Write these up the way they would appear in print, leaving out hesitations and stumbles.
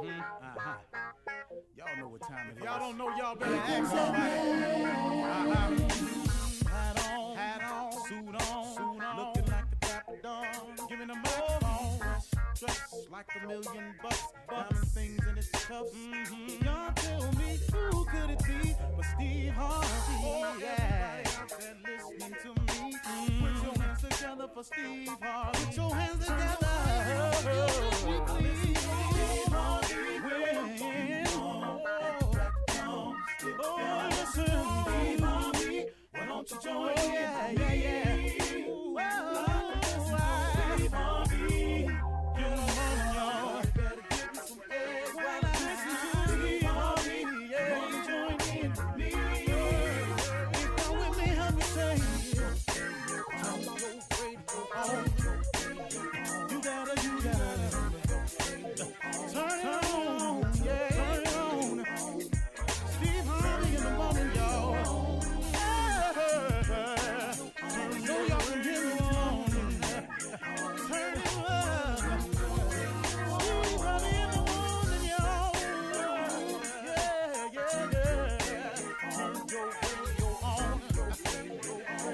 Y'all know what time it is. Y'all don't know, y'all better ask somebody. Hat on, suit on, looking like a dapper dog, giving them microphone, dressed like $1 million, diamond things in its cuffs. Y'all tell me who could it be but Steve Harvey? Oh, yeah. Everybody out there listening to me, put your hands together for Steve Harvey. Put your hands together. Steve Harvey, oh, listen, Steve Harvey, why don't you join me? Yeah. Steve Harvey, get on, y'all. Better give me some eggs while I listen to Steve Harvey. Yeah, wanna join in with me? If you're with me, help me say, turn your radio on. You gotta turn it on, yeah. Turn it on. Steve Harvey in the morning, y'all. So y'all can hear me on. Turn it up. Steve Harvey in the morning, y'all. Yeah. Turn your radio on.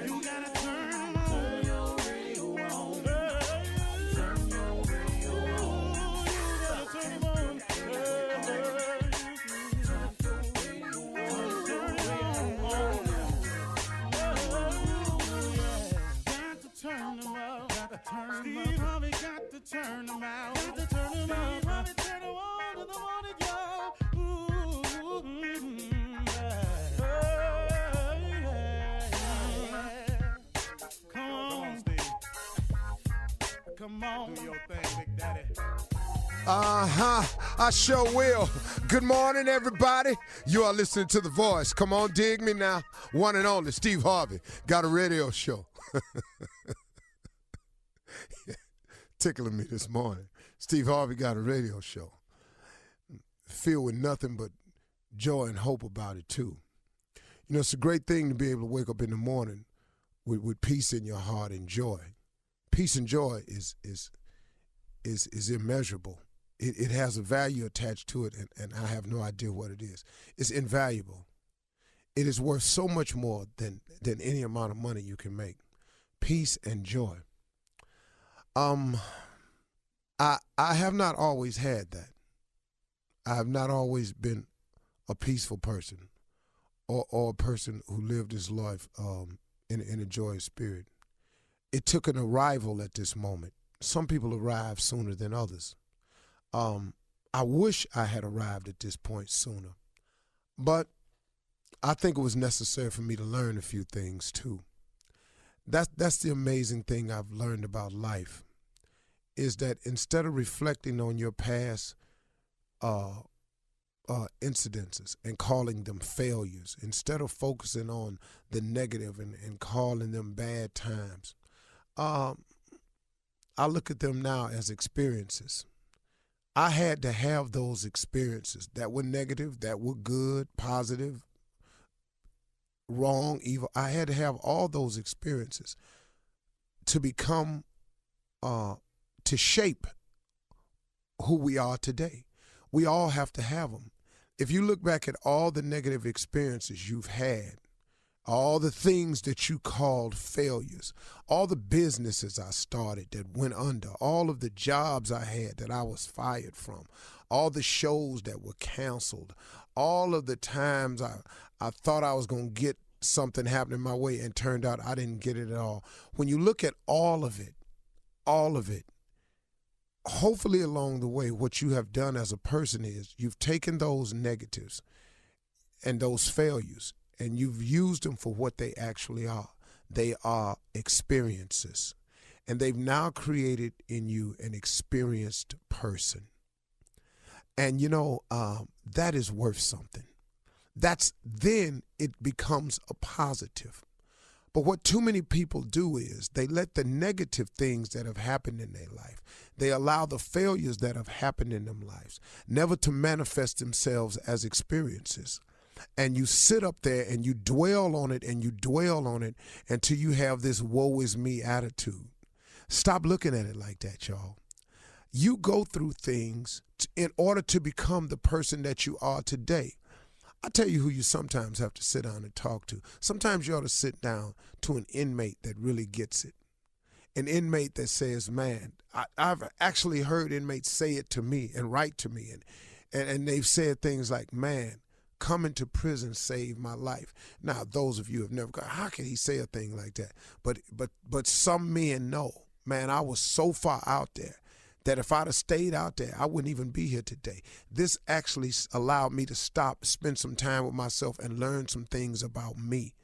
You gotta turn your radio on. Turn your radio on. You gotta turn it on. Steve Harvey got to turn them out. Steve Harvey turn them on in the morning, y'all. Come on, Steve. Come on. Do your thing, Big Daddy. I sure will. Good morning, everybody. You are listening to The Voice. Come on, dig me now. One and only, Steve Harvey. Got a radio show. Tickling me this morning. Steve Harvey got a radio show. Filled with nothing but joy and hope about it, too. You know, it's a great thing to be able to wake up in the morning with peace in your heart and joy. Peace and joy is immeasurable. It has a value attached to it, and I have no idea what it is. It's invaluable. It is worth so much more than any amount of money you can make. Peace and joy. I have not always had that. I have not always been a peaceful person or a person who lived his life in a joyous spirit. It took an arrival at this moment. Some people arrive sooner than others. I wish I had arrived at this point sooner, but I think it was necessary for me to learn a few things too. That's the amazing thing I've learned about life, is that instead of reflecting on your past incidences and calling them failures, instead of focusing on the negative and calling them bad times, I look at them now as experiences. I had to have those experiences that were negative, that were good, positive, wrong, evil. I had to have all those experiences to become, to shape who we are today. We all have to have them. If you look back at all the negative experiences you've had, all the things that you called failures, all the businesses I started that went under, all of the jobs I had that I was fired from, all the shows that were canceled, all of the times I thought I was going to get something happening my way and turned out I didn't get it at all. When you look at all of it, hopefully along the way, what you have done as a person is you've taken those negatives and those failures and you've used them for what they actually are. They are experiences. And they've now created in you an experienced person. And, that is worth something. Then it becomes a positive. But what too many people do is they let the negative things that have happened in their life, they allow the failures that have happened in their lives never to manifest themselves as experiences. And you sit up there and you dwell on it and you dwell on it until you have this woe is me attitude. Stop looking at it like that, y'all. You go through things in order to become the person that you are today. I tell you who you sometimes have to sit down and talk to. Sometimes you ought to sit down to an inmate that really gets it. An inmate that says, man, I've actually heard inmates say it to me and write to me. And they've said things like, man, coming to prison saved my life. Now, those of you who have never gone, how can he say a thing like that? But some men know, man, I was so far out there that if I'd have stayed out there, I wouldn't even be here today. This actually allowed me to stop, spend some time with myself, and learn some things about me.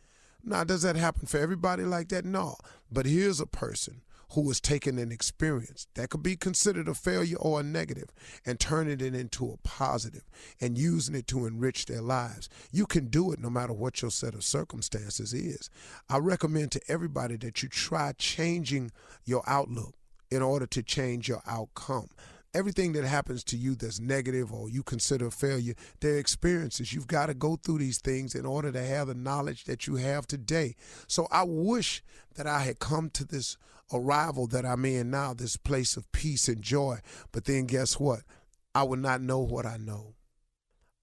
Now, does that happen for everybody like that? No. But here's a person who has taken an experience that could be considered a failure or a negative and turning it into a positive and using it to enrich their lives. You can do it no matter what your set of circumstances is. I recommend to everybody that you try changing your outlook in order to change your outcome. Everything that happens to you that's negative or you consider a failure, they're experiences. You've got to go through these things in order to have the knowledge that you have today. So I wish that I had come to this arrival that I'm in now, this place of peace and joy. But then guess what? I would not know what I know.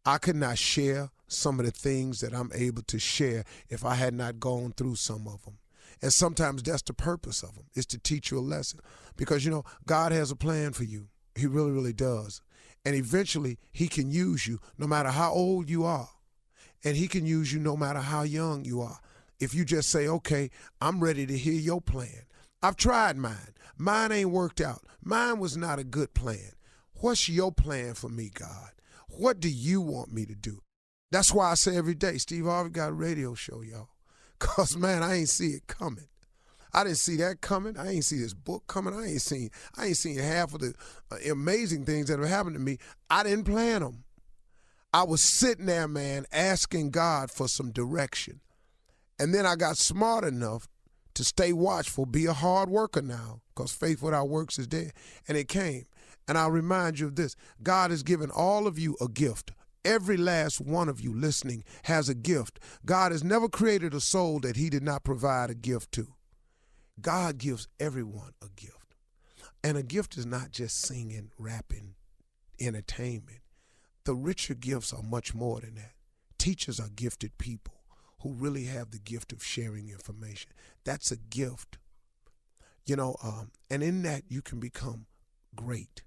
I could not share some of the things that I'm able to share if I had not gone through some of them. And sometimes that's the purpose of them, is to teach you a lesson. Because, God has a plan for you. He really, really does. And eventually, he can use you no matter how old you are. And he can use you no matter how young you are. If you just say, okay, I'm ready to hear your plan. I've tried mine. Mine ain't worked out. Mine was not a good plan. What's your plan for me, God? What do you want me to do? That's why I say every day, Steve Harvey got a radio show, y'all. Because, man, I ain't see it coming. I didn't see that coming. I ain't see this book coming. I ain't seen half of the amazing things that have happened to me. I didn't plan them. I was sitting there, man, asking God for some direction. And then I got smart enough to stay watchful, be a hard worker now, because faith without works is dead. And it came. And I'll remind you of this. God has given all of you a gift. Every last one of you listening has a gift. God has never created a soul that he did not provide a gift to. God gives everyone a gift. And a gift is not just singing, rapping, entertainment. The richer gifts are much more than that. Teachers are gifted people who really have the gift of sharing information. That's a gift. And in that you can become great.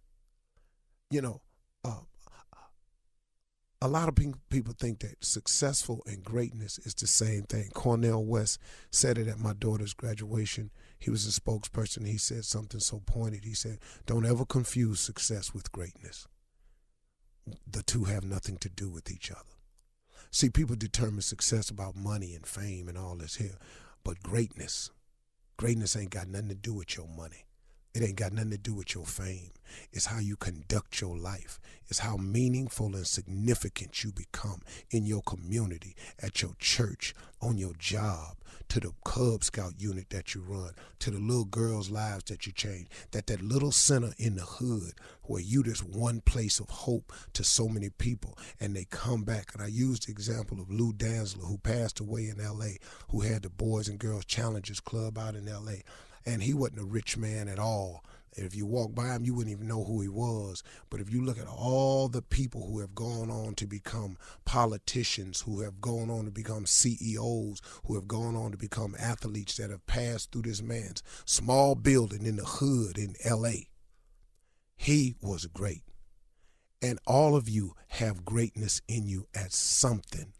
A lot of people think that successful and greatness is the same thing. Cornel West said it at my daughter's graduation. He was a spokesperson. He said something so pointed. He said, don't ever confuse success with greatness. The two have nothing to do with each other. See, people determine success about money and fame and all this here. But greatness ain't got nothing to do with your money. It ain't got nothing to do with your fame. It's how you conduct your life. It's how meaningful and significant you become in your community, at your church, on your job, to the Cub Scout unit that you run, to the little girls' lives that you change, that little center in the hood where you just one place of hope to so many people, and they come back. And I used the example of Lou Danzler, who passed away in L.A., who had the Boys and Girls Challengers Club out in L.A., and he wasn't a rich man at all. If you walk by him, you wouldn't even know who he was. But if you look at all the people who have gone on to become politicians, who have gone on to become CEOs, who have gone on to become athletes that have passed through this man's small building in the hood in L.A., he was great. And all of you have greatness in you at something.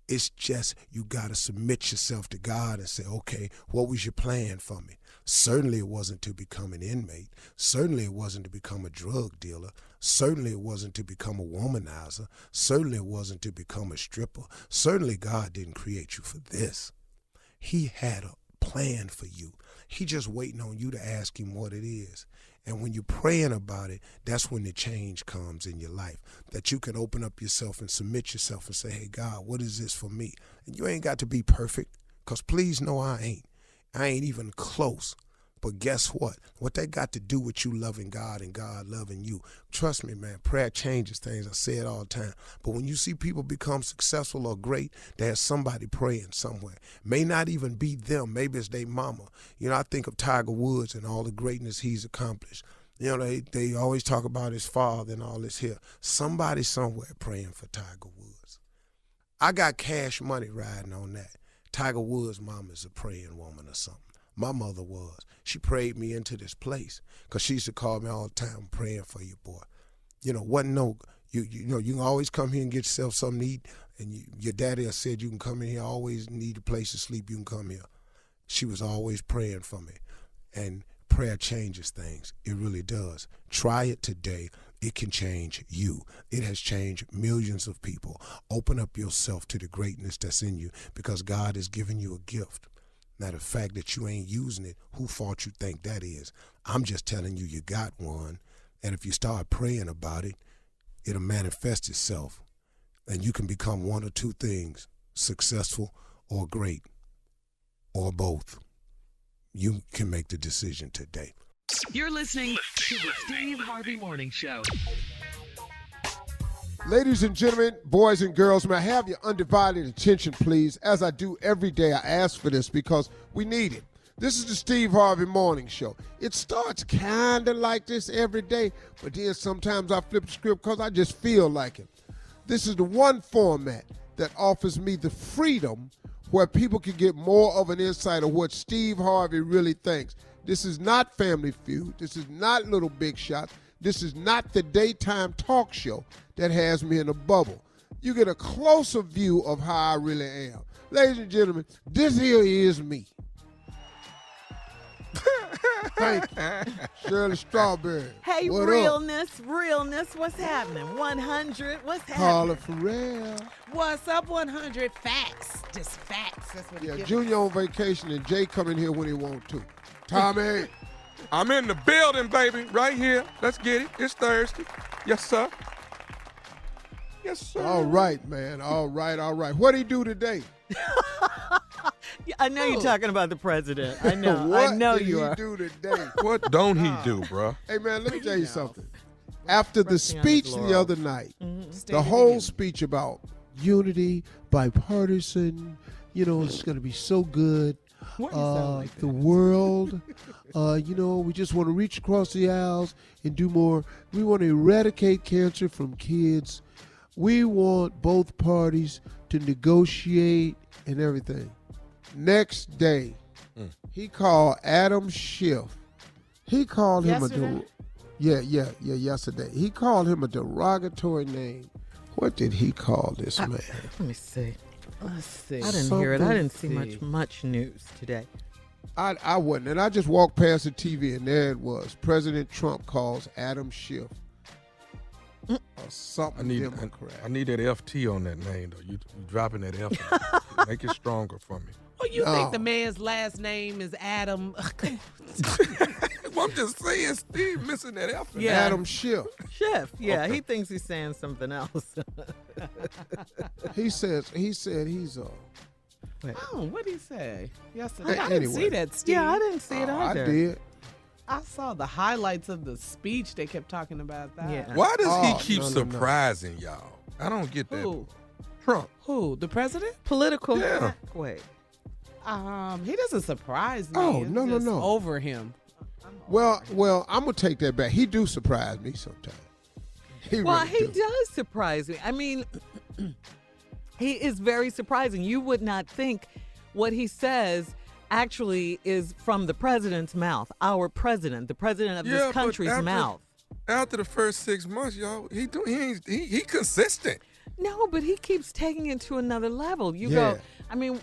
It's just you got to submit yourself to God and say, okay, what was your plan for me? Certainly it wasn't to become an inmate. Certainly it wasn't to become a drug dealer. Certainly it wasn't to become a womanizer. Certainly it wasn't to become a stripper. Certainly God didn't create you for this. He had a plan for you. He just waiting on you to ask him what it is. And when you're praying about it, that's when the change comes in your life, that you can open up yourself and submit yourself and say, hey, God, what is this for me? And you ain't got to be perfect, because please know I ain't. I ain't even close. But guess what? What that got to do with you loving God and God loving you? Trust me, man, prayer changes things. I say it all the time. But when you see people become successful or great, there's somebody praying somewhere. May not even be them. Maybe it's their mama. I think of Tiger Woods and all the greatness he's accomplished. You know, they always talk about his father and all this here. Somebody somewhere praying for Tiger Woods. I got Cash Money riding on that. Tiger Woods' mom is a praying woman or something. My mother was. She prayed me into this place because she used to call me all the time, "I'm praying for you, boy." You know, wasn't no, you know, you can always come here and get yourself something to eat, and your daddy has said you can come in here, always need a place to sleep, you can come here. She was always praying for me, and prayer changes things. It really does. Try it today. It can change you. It has changed millions of people. Open up yourself to the greatness that's in you because God has given you a gift. Now, the fact that you ain't using it, who fault you think that is? I'm just telling you, you got one. And if you start praying about it, it'll manifest itself. And you can become one or two things, successful or great, or both. You can make the decision today. You're listening to the Steve Harvey Morning Show. Ladies and gentlemen, boys and girls, may I have your undivided attention, please? As I do every day, I ask for this because we need it. This is the Steve Harvey Morning Show. It starts kind of like this every day, but then sometimes I flip the script because I just feel like it. This is the one format that offers me the freedom where people can get more of an insight of what Steve Harvey really thinks. This is not Family Feud. This is not Little Big Shots. This is not the daytime talk show that has me in a bubble. You get a closer view of how I really am. Ladies and gentlemen, this here is me. Thank you. Shirley Strawberry. Hey, what realness, what's happening? 100, what's happening? Carla Farrell. What's up, 100? Facts. Just facts. That's what Yeah, Junior on vacation and Jay come in here when he want to. Tommy. I'm in the building, baby, right here. Let's get it. It's Thursday. Yes, sir. Yes, sir. All right, man. All right. What'd he do today? I know you're talking about the president. I know. What I know did you he are. do today? What don't he do, bro? Hey, man, let me tell you something. After the Resting on his speech the laurels. other night, the State of the whole Union. speech about unity, bipartisan, you know, it's going to be so good. Why do you sound like The that? world, you know, we just want to reach across the aisles and do more. We want to eradicate cancer from kids. We want both parties to negotiate and everything. Next day, he called Adam Schiff. He called him Yesterday? yesterday. He called him a derogatory name. What did he call this man? Let me see. Let's see. I didn't hear it. I didn't see Something. much news today. I wasn't. And I just walked past the TV and there it was. President Trump calls Adam Schiff or something Democrat. I need that FT on that name, though. You dropping that F. Make it stronger for me. Oh, you No. think the man's last name is Adam? Well, I'm just saying, Steve missing that F. Yeah. Adam Schiff. Chef, yeah, Okay. he thinks he's saying something else. He said he's Wait. Oh, what did he say yesterday? I Anyway. didn't see that, Steve. Yeah, I didn't see it I either. did. I saw the highlights of the speech. They kept talking about that. Yeah. Why does he Oh, keep no. surprising y'all? I don't get that. Who? Trump. Who? The president? Political. Yeah. Wait. He doesn't surprise me. Oh, It's no. just over him. Well, I'm gonna take that back. He do surprise me sometimes. He Well, really he do. does surprise me. I mean, he is very surprising. You would not think what he says actually is from the president's mouth, our president, the president of Yeah, this but country's after- mouth. After the first 6 months, y'all, he consistent. No, but he keeps taking it to another level. You Yeah. go, I mean,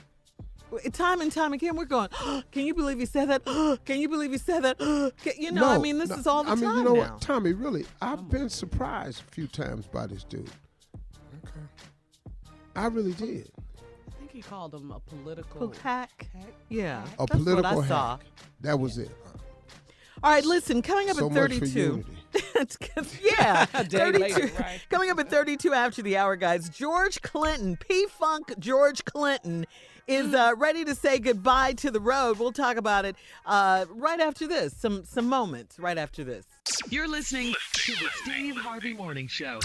time and time again, we're going, can you believe he said that? Can you believe he said that? I mean, this is all the time you know now. what, Tommy, really, I've been surprised a few times by this dude. Okay. I really did. I think he called him a political Hack. Yeah. A that's political what I saw. hack. That was it. All right, listen, coming up So at much for 32. unity. Yeah, A day 32. later, right? Coming up at 32 after the hour, guys. George Clinton, P-Funk George Clinton, is ready to say goodbye to the road. We'll talk about it right after this. Some moments right after this. You're listening to the Steve Harvey Morning Show.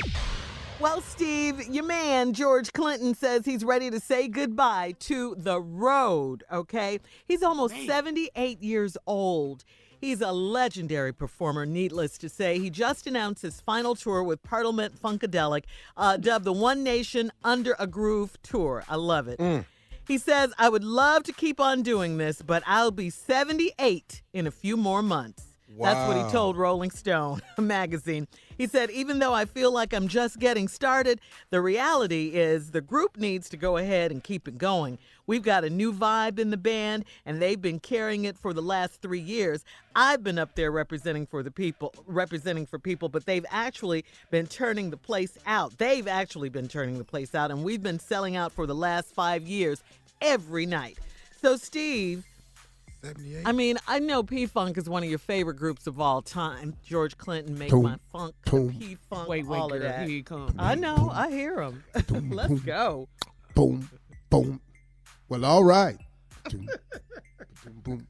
Well, Steve, your man, George Clinton, says he's ready to say goodbye to the road, okay? He's almost 78 years old. He's a legendary performer, needless to say. He just announced his final tour with Parliament Funkadelic, dubbed the One Nation Under a Groove Tour. I love it. He says, I would love to keep on doing this, but I'll be 78 in a few more months. Wow. That's what he told Rolling Stone magazine. He said, even though I feel like I'm just getting started, the reality is the group needs to go ahead and keep it going. We've got a new vibe in the band, and they've been carrying it for the last 3 years. I've been up there representing for people, but they've actually been turning the place out. And we've been selling out for the last 5 years every night. So, Steve, 78. I mean, I know P-Funk is one of your favorite groups of all time. George Clinton, Make Boom, My Funk, boom. P-Funk, Wait, all girl, of that. here you come. I know, I hear him. Let's go. Boom, boom. Well, all right. Boom, boom,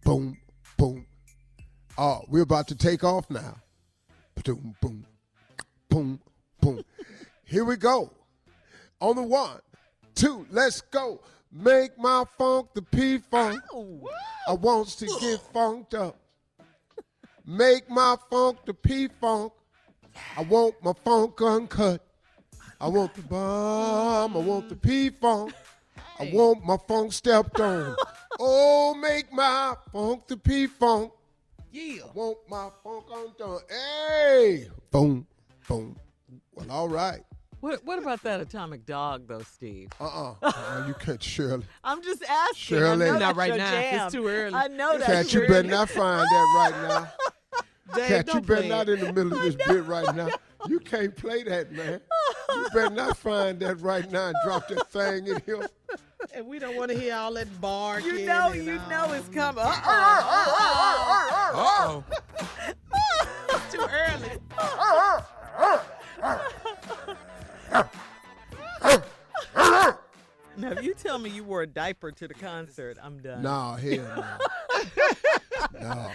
boom, boom. Oh, we're about to take off now. Boom, boom, boom, boom. Here we go. On the 1, 2, let's go. Make my funk the P-Funk. I wants to get funked up. Make my funk the P-Funk. I want my funk uncut. I want the bomb. I want the P-Funk. I want my funk stepped on. Oh, make my funk the P-Funk. Yeah. I want my funk undone. Hey! Boom, boom. Well, all right. What about that Atomic Dog, though, Steve? You can't, Shirley. I'm just asking. Shirley. I know Not that's right your now. jam. It's too early. I know that's Cat, your you better jam. not find that right now. Dave, Cat, you don't better play not it. in the middle of this bit right now. You can't play that, man. You better not find that right now and drop that thing in here. And we don't want to hear all that barking. You know it's coming. Uh-oh. Uh-oh. It's too early. Now, if you tell me you wore a diaper to the concert, I'm done. Nah, hell no.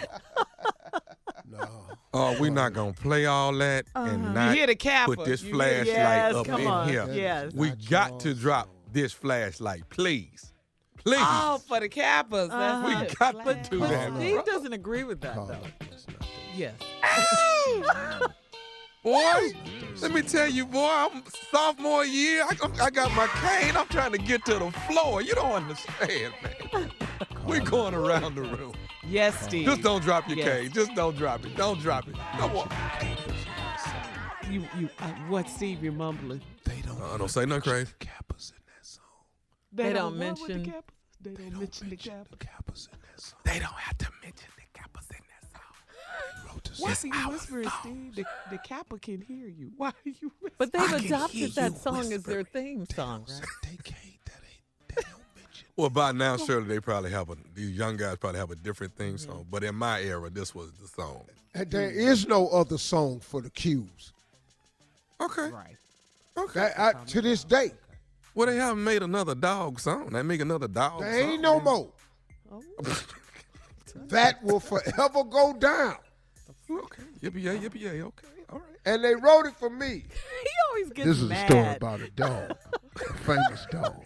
No. Oh, we're not going to play all that and You not hear the Kappa. put this You hear- flashlight Yes, up come in on. here. Yes. We Not got yours. to drop this flashlight, please. Please. Oh, for the Kappas. That's We it. got to do But that. Steve doesn't agree with that, Carla, though. that's not the- Yes. Boy, let me tell you, boy, I'm sophomore year. I got my cane. I'm trying to get to the floor. You don't understand, man. We're going around the room. Yes, Steve. Just don't drop your Yes. cane. Just don't drop it. Don't drop it. Come on. What, Steve, you're mumbling? They don't. Don't say nothing crazy. Kappas in that song. They don't what with the mention- Kappas? They don't mention the Kappas. The Kappas in that song. They don't have to mention the Kappas in that song. They wrote the Why song. are you whispering, Steve? The Kappa can hear you. Why are you whispering? But they've I can hear adopted that you song as their whispering. theme song, right? They can't. They don't mention. Well, by now, surely they probably these young guys probably have a different theme song. But in my era, this was the song. And there is no other song for the Qs. Okay. Right. To this day, Well, they haven't made another dog song. They make another dog there song. ain't no more. That will forever go down. Okay. Yippee-yay, yippee-yay. Okay. All right. And they wrote it for me. He always gets This is mad. a story about a dog, a famous dog,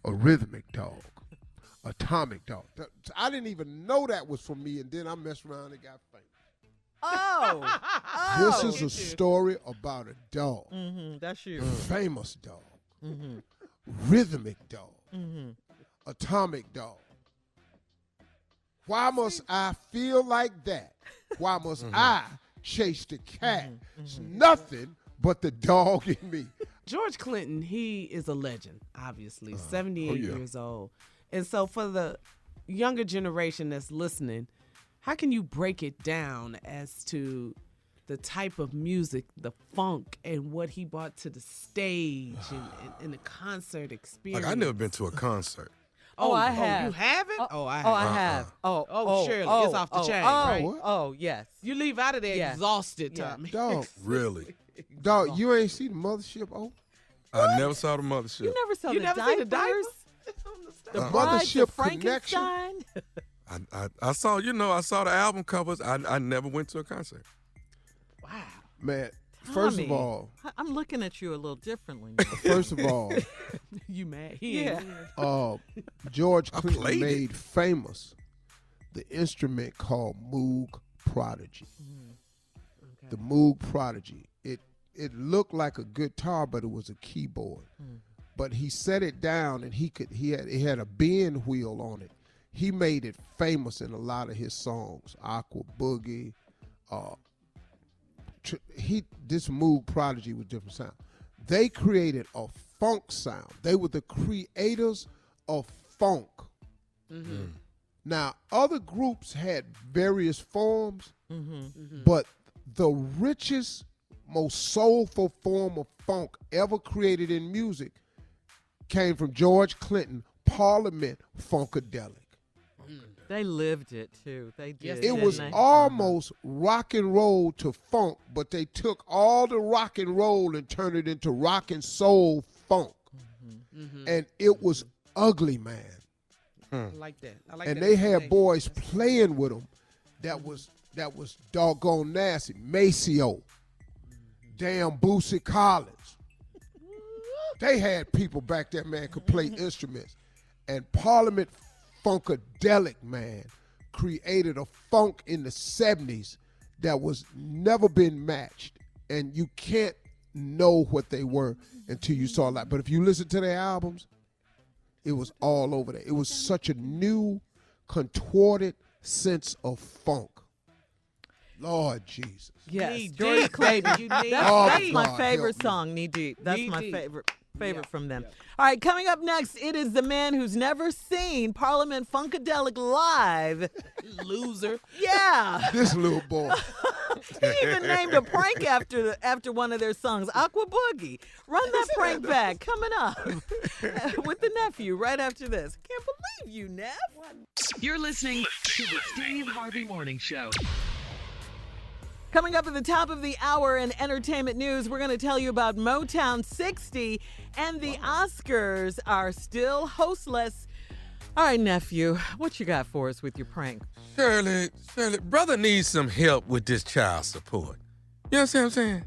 a rhythmic dog, atomic dog. I didn't even know that was for me, and then I messed around and got famous. Oh. This is a story about a dog, That's you. famous dog, rhythmic dog, atomic dog. Why must I feel like that? Why must I chase the cat? It's nothing but the dog in me. George Clinton, he is a legend, obviously, 78 yeah. years old. And so for the younger generation that's listening, how can you break it down as to the type of music, the funk, and what he brought to the stage and the concert experience? Like, I never been to a concert. Oh, I have. You haven't? I have. Oh, I have. Oh, surely. It's off the chain, oh, right? Oh, yes. You leave out of there Yeah. exhausted, Yeah. Tommy. Dog, Really? dog, you ain't see the mothership? Oh, I never saw the mothership. You never saw You the never diapers? seen the diapers? It's on the stuff. The Uh-uh. Brides of Mothership Connection? Frankenstein? I saw, I saw the album covers. I never went to a concert. Wow. man. First of Tommy, all, I'm looking at you a little differently now. first of all, You mad? He Yeah. ain't. George I Clinton played it. made famous the instrument called Moog Prodigy. Okay. The Moog Prodigy. It looked like a guitar, but it was a keyboard. But he set it down, and it had a bend wheel on it. He made it famous in a lot of his songs. Aqua Boogie. This Moog Prodigy was different sound. They created a funk sound. They were the creators of funk. Now, other groups had various forms, but the richest, most soulful form of funk ever created in music came from George Clinton, Parliament Funkadelic. They lived it too. They did. It was almost rock and roll to funk, but they took all the rock and roll and turned it into rock and soul funk. And it was ugly, man. I like that. I like And that they had explanation. boys playing with them that was doggone nasty. Maceo, damn Boosie Collins. They had people back there, man, could play instruments. And Parliament Funkadelic, man, created a funk in the 70s that was never been matched. And you can't know what they were until you saw that. But if you listen to their albums, it was all over there. It was such a new, contorted sense of funk. Lord Jesus. Yes, Knee George deep, Clinton. baby. You need That's deep. my God, favorite help me. song, Knee Deep. That's Knee my Deep. favorite from them. All right, coming up next, it is the man who's never seen Parliament Funkadelic live. Loser. Yeah. This little boy. He even named a prank after one of their songs, Aqua Boogie. Run that prank back. Coming up with the nephew right after this. Can't believe you, Neff. You're listening to the Steve Harvey Morning Show. Coming up at the top of the hour in entertainment news, we're going to tell you about Motown 60, and the Oscars are still hostless. All right, nephew, what you got for us with your prank? Shirley, brother needs some help with this child support. You understand what I'm saying?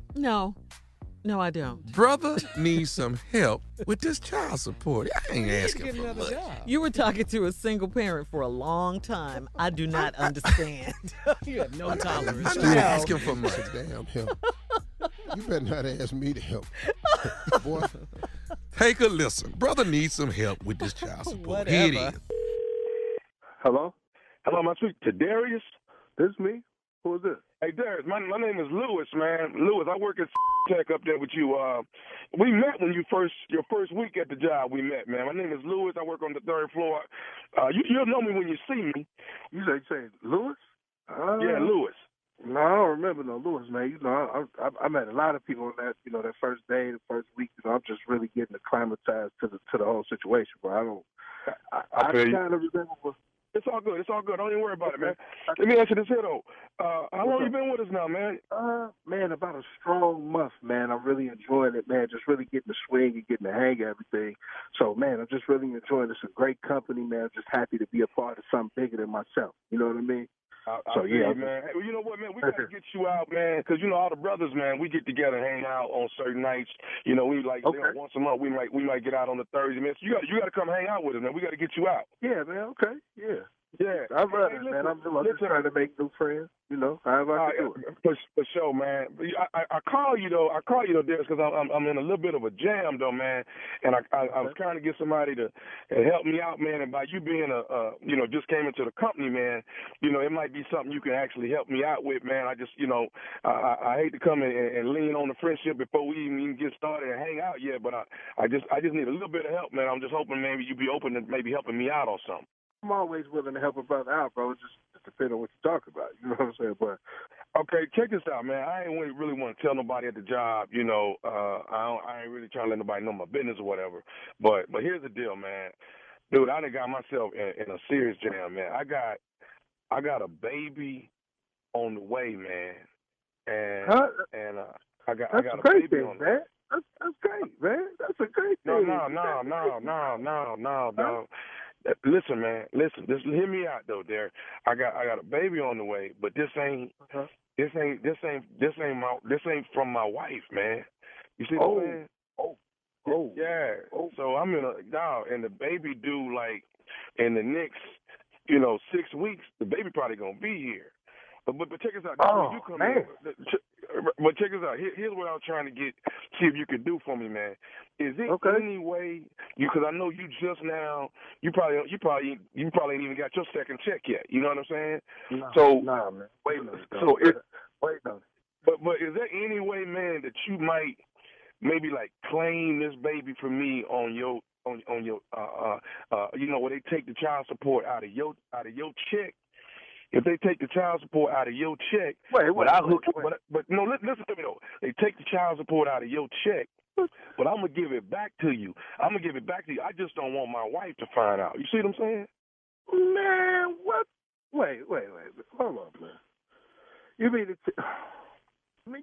No, I don't. Brother needs some help with this child support. I ain't asking Get for another much. job. You were talking to a single parent for a long time. I do not understand. You have no tolerance. I'm Still not asking for much. Damn help. You better not ask me to help. Boy. Take a listen. Brother needs some help with this child support. Here it Whatever. is. Hello? Hello, am I speaking to Darius? This is me. Who is this? Hey, Darius, my name is Lewis, man. Lewis, I work at Tech up there with you. We met when your first week at the job we met, man. My name is Lewis. I work on the third floor. You'll know me when you see me. You say Lewis? Yeah, Lewis. No, I don't remember no Lewis, man. You know, I met a lot of people on that, that first day, the first week. I'm just really getting acclimatized to the whole situation, bro. I feel you. kind of remember. It's all good. Don't even worry about it, man. Let me ask you this here, though. How long you been with us now, man? Man, about a strong month, man. I'm really enjoying it, man. Just really getting the swing and getting the hang of everything. So, man, I'm just really enjoying it. It's a great company, man. I'm just happy to be a part of something bigger than myself. You know what I mean? So, yeah, man. Hey, well, you know what, man? We got to get you out, man, because, all the brothers, man, we get together and hang out on certain nights. We once a month, we might get out on the Thursday, man. So you got to come hang out with us, man. We got to get you out. Yeah, man. Okay. Yeah. Yeah. I'm running, man. I'm just trying to make new friends, however I can do it. For sure, man. I call you, though, Darius, because I'm in a little bit of a jam, though, man, and I was trying to get somebody to help me out, man, and by you being just came into the company, man, it might be something you can actually help me out with, man. I just, I hate to come in and lean on the friendship before we even get started and hang out yet, but I just need a little bit of help, man. I'm just hoping maybe you'd be open to maybe helping me out or something. I'm always willing to help a brother out, bro. It just depends on what you talk about. You know what I'm saying? But okay, check this out, man. I ain't really want to tell nobody at the job. I ain't really trying to let nobody know my business or whatever. But here's the deal, man. Dude, I done got myself in a serious jam, man. I got a baby on the way, man. And I got a baby thing, on the man. That's great, man. That's a great thing. No, dog. Listen, man. Listen. Just hear me out, though. There, I got a baby on the way, but this ain't from my wife, man. You see what I'm saying? Yeah. So I'm and the baby due like in the next 6 weeks, the baby probably gonna be here. But check us out. Oh, You come man. But check us out. Here's what I was trying to see if you could do for me, man. Is it any way because I know you just now you probably ain't even got your second check yet. You know what I'm saying? Nah, man. Wait a minute. Wait a minute. But is there any way, man, that you might maybe like claim this baby for me on your where they take the child support out of your check? If they take the child support out of your check, but no, listen to me though. They take the child support out of your check, but I'm gonna give it back to you. I just don't want my wife to find out. You see what I'm saying? Man, what? Wait. Hold on, man. You mean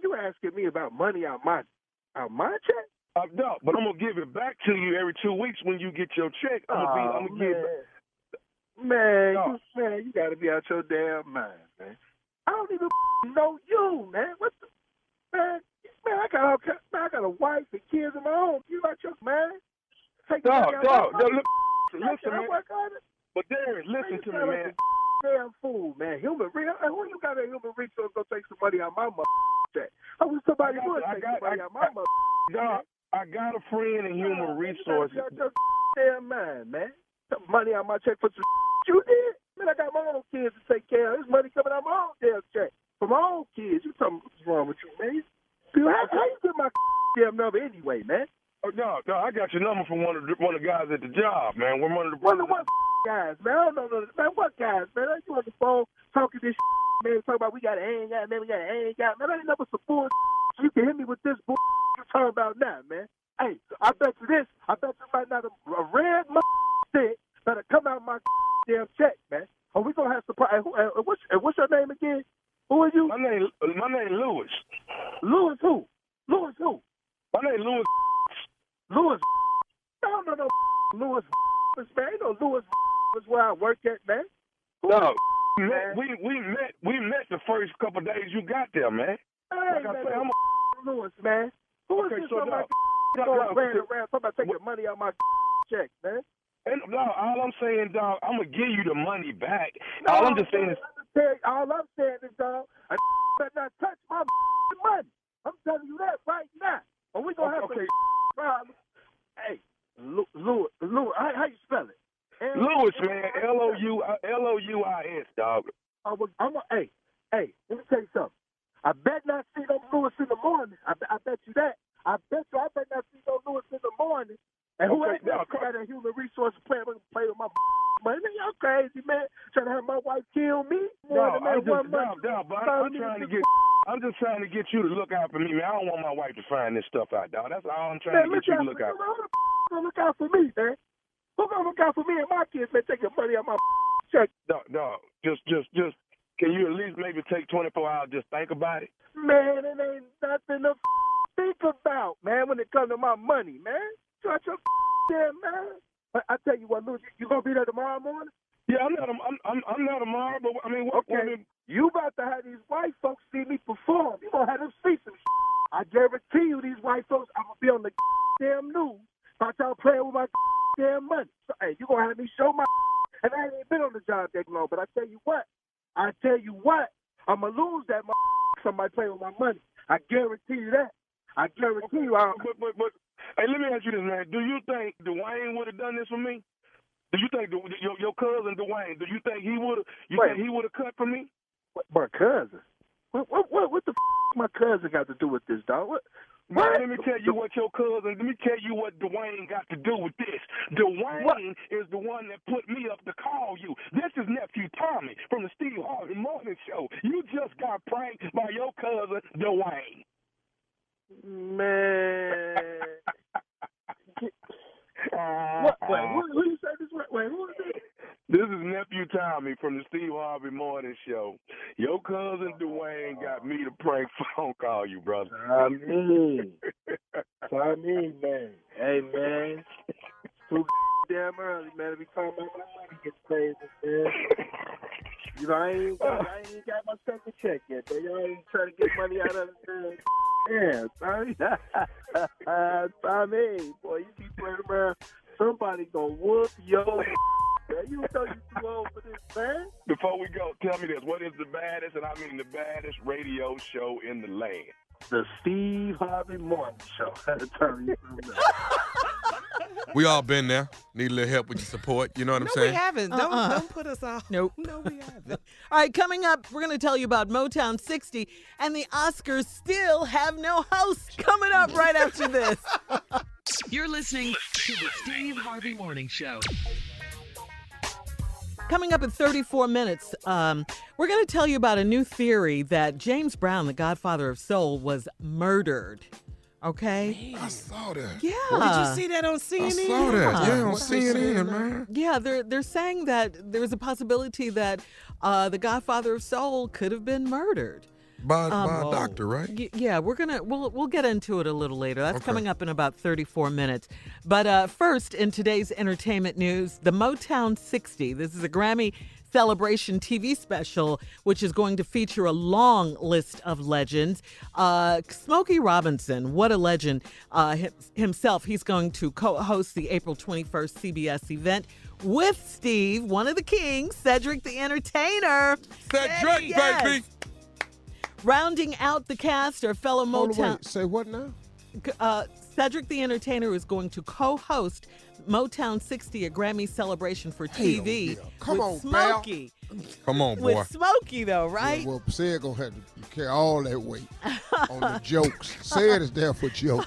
you asking me about money out my check? No, but I'm gonna give it back to you every 2 weeks when you get your check. I'm gonna give it back. Man, you gotta be out your damn mind, man. I don't even know you, man. What the man? I got a wife and kids of my own. You out your man? Listen, man. But Darren, listen to me, man. Damn fool, man. Who you got a human resource gonna take some money out my check? I wish somebody would take some money out my check. I got a friend in human resources. You got your damn mind, man. Some money out my check for some you did? Man, I got my own kids to take care of. There's money coming out my own damn check for my own kids. You tell me what's wrong with you, man? How you get my damn number anyway, man? Oh, no, I got your number from one of the guys at the job, man. We're one of the what guys, man? I don't know, man. What guys, man? You on the phone talking this man, talking about we got an hang out, man. We got an hang out, man. I ain't never some bullshit. You can hit me with this bullshit you're talking about now, man. Hey, I bet you this. I bet you right now a red stick better come out my damn check, man. Are we gonna have surprise? What's your name again? Who are you? My name Lewis. Lewis who? Lewis who? My name Lewis. Lewis. I don't know no Lewis, man. Ain't no Lewis is where I work at, man. No, man. We met the first couple of days you got there, man. Hey, like man, I'm Lewis, man. Who is this somebody around talking about taking money out my check, man? And, no, all I'm saying, dog, I'm going to give you the money back. All I'm saying is, dog, I better not touch my money. I'm telling you that right now. Or we going to have some problems. Hey, Lewis, how you spell it? Lewis, man, Louis, dog. Hey, let me tell you something. I bet not see no Lewis in the morning. I bet you that. I bet not see no Lewis in the morning. And who else got a human resource play with my money? Man, y'all crazy, man. Trying to have my wife kill me? I'm just trying to get you to look out for me, man. I don't want my wife to find this stuff out, dog. That's all I'm trying to get you to look out for. Who gonna look out for me, man? Who gonna look out for me and my kids, man, taking money out my check? Dog, just, can you at least maybe take 24 hours, just think about it? Man, it ain't nothing to think about, man, when it comes to my money, man. Shut your damn man. I tell you what, Louis, you gonna be there tomorrow morning? Yeah, I'm not tomorrow, but I mean, what? Okay. I mean, you about to have these white folks see me perform. You gonna have them see some I guarantee you, these white folks, I'm gonna be on the damn news about y'all playing with my damn money. So, hey, you gonna have me show my and I ain't been on the job that long, but I tell you what, I'm gonna lose that somebody playing with my money. I guarantee you that. I guarantee you. But hey, let me ask you this, man. Do you think Dwayne would have done this for me? Do you think your cousin Dwayne? Do you think he would have? Think he would have cut for me? My cousin? What the my cousin got to do with this, dog? What? Let me tell you what Dwayne got to do with this. Dwayne is the one that put me up to call you. This is nephew Tommy from the Steve Harvey Morning Show. You just got pranked by your cousin Dwayne. Man. Who you say this? Wait, who is this? This is nephew Tommy from the Steve Harvey Morning Show. Your cousin Dwayne got me to prank phone call you, brother. I mean, man. Hey, man. Too damn early, man. To be talking about my money gets crazy, man. You know, I ain't got my second check yet, man. Y'all ain't trying to get money out of it. Yeah, Tommy. Tommy, boy, you keep playing around. Somebody gonna whoop your man. You know you too old for this, man. Before we go, tell me this. What is the baddest, and I mean the baddest radio show in the land? The Steve Harvey Morning Show. I had to tell you something. We all been there. Need a little help with your support. You know what I'm No, saying? we haven't. Don't put us off. Nope. No, we haven't. All right, coming up, we're going to tell you about Motown 60, and the Oscars still have no host. Coming up right after this. You're listening to the Steve Harvey Morning Show. Coming up in 34 minutes, we're going to tell you about a new theory that James Brown, the godfather of soul, was murdered. Okay? I saw that. Yeah. Did you see that on CNN? I saw that. Yeah, on What they saying CNN, now? man. Yeah, they're saying that there's a possibility that the godfather of soul could have been murdered. By a doctor, right? Yeah, we'll get into it a little later. That's Okay. coming up in about 34 minutes. But first, in today's entertainment news, the Motown 60. This is a Grammy celebration TV special, which is going to feature a long list of legends. Smokey Robinson, what a legend himself. He's going to co-host the April 21st CBS event with Steve, one of the kings, Cedric the Entertainer. Cedric, Yes. baby. Rounding out the cast are fellow Hold on, Motown. wait. Say what now? Cedric the Entertainer is going to co-host Motown 60, a Grammy celebration for TV. yeah. Come with on, Bell. Smokey. Come on, boy. With Smokey, though, right? Yeah, well, Said gonna have to carry all that weight on the jokes. Said is there for jokes.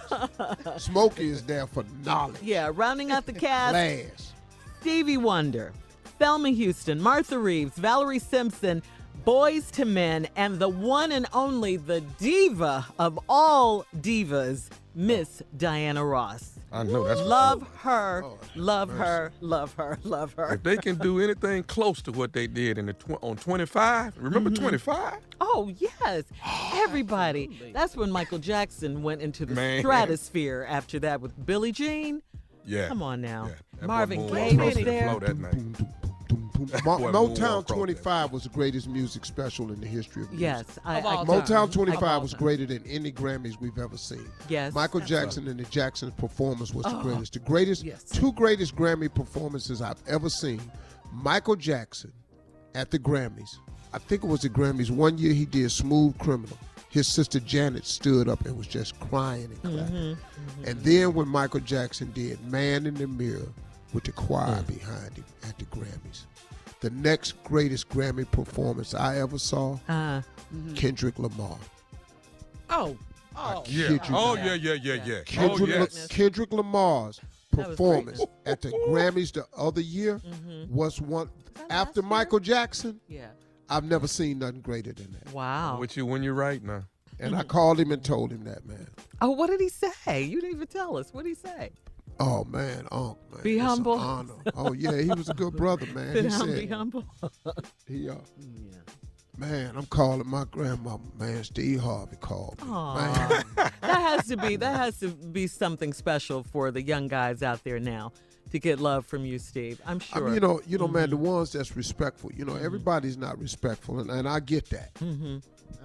Smokey is there for knowledge. Yeah, rounding out the cast, Last. Stevie Wonder, Thelma Houston, Martha Reeves, Valerie Simpson, Boys to Men, and the one and only, the diva of all divas, Miss Diana Ross. I know that's Love her, Oh, love her, love her, love her. If they can do anything close to what they did in on 25, remember 25? Oh, yes. Everybody. That's when Michael Jackson went into the Man. stratosphere after that with Billie Jean. Yeah. Come on now. Yeah. That boy Marvin moonwalked Gaye across was the there. floor that night. That boy Motown moonwalked 25 was the greatest music special in the history of music. Yes. Of all time. Motown Of 25 all was time. greater than any Grammys we've ever seen. Yes. Michael Jackson and the Jacksons' performance was the greatest. The greatest, Yes. two greatest Grammy performances I've ever seen. Michael Jackson at the Grammys. I think it was the Grammys. One year he did Smooth Criminal. His sister Janet stood up and was just crying and clapping. And then when Michael Jackson did Man in the Mirror with the choir behind him at the Grammys. The next greatest Grammy performance I ever saw, Kendrick Lamar. Oh. Yeah. Kid you Oh, not. yeah. Kendrick, Oh, yes. Kendrick Lamar's was performance great. at the Grammys the other year was one after Michael Jackson. Yeah. I've never seen nothing greater than that. Wow. With you when you're right now. And I called him and told him that, man. Oh, what did he say? You didn't even tell us. What did he say? Oh man, man. Be it's an humble. honor. Oh yeah, he was a good brother, man. Be He humble. he man, I'm calling my grandmama, man. Steve Harvey called me. Man. That has to be something special for the young guys out there now to get love from you, Steve. I'm I sure. mean, you know, man, the ones that's respectful. You know, everybody's not respectful, and I get that.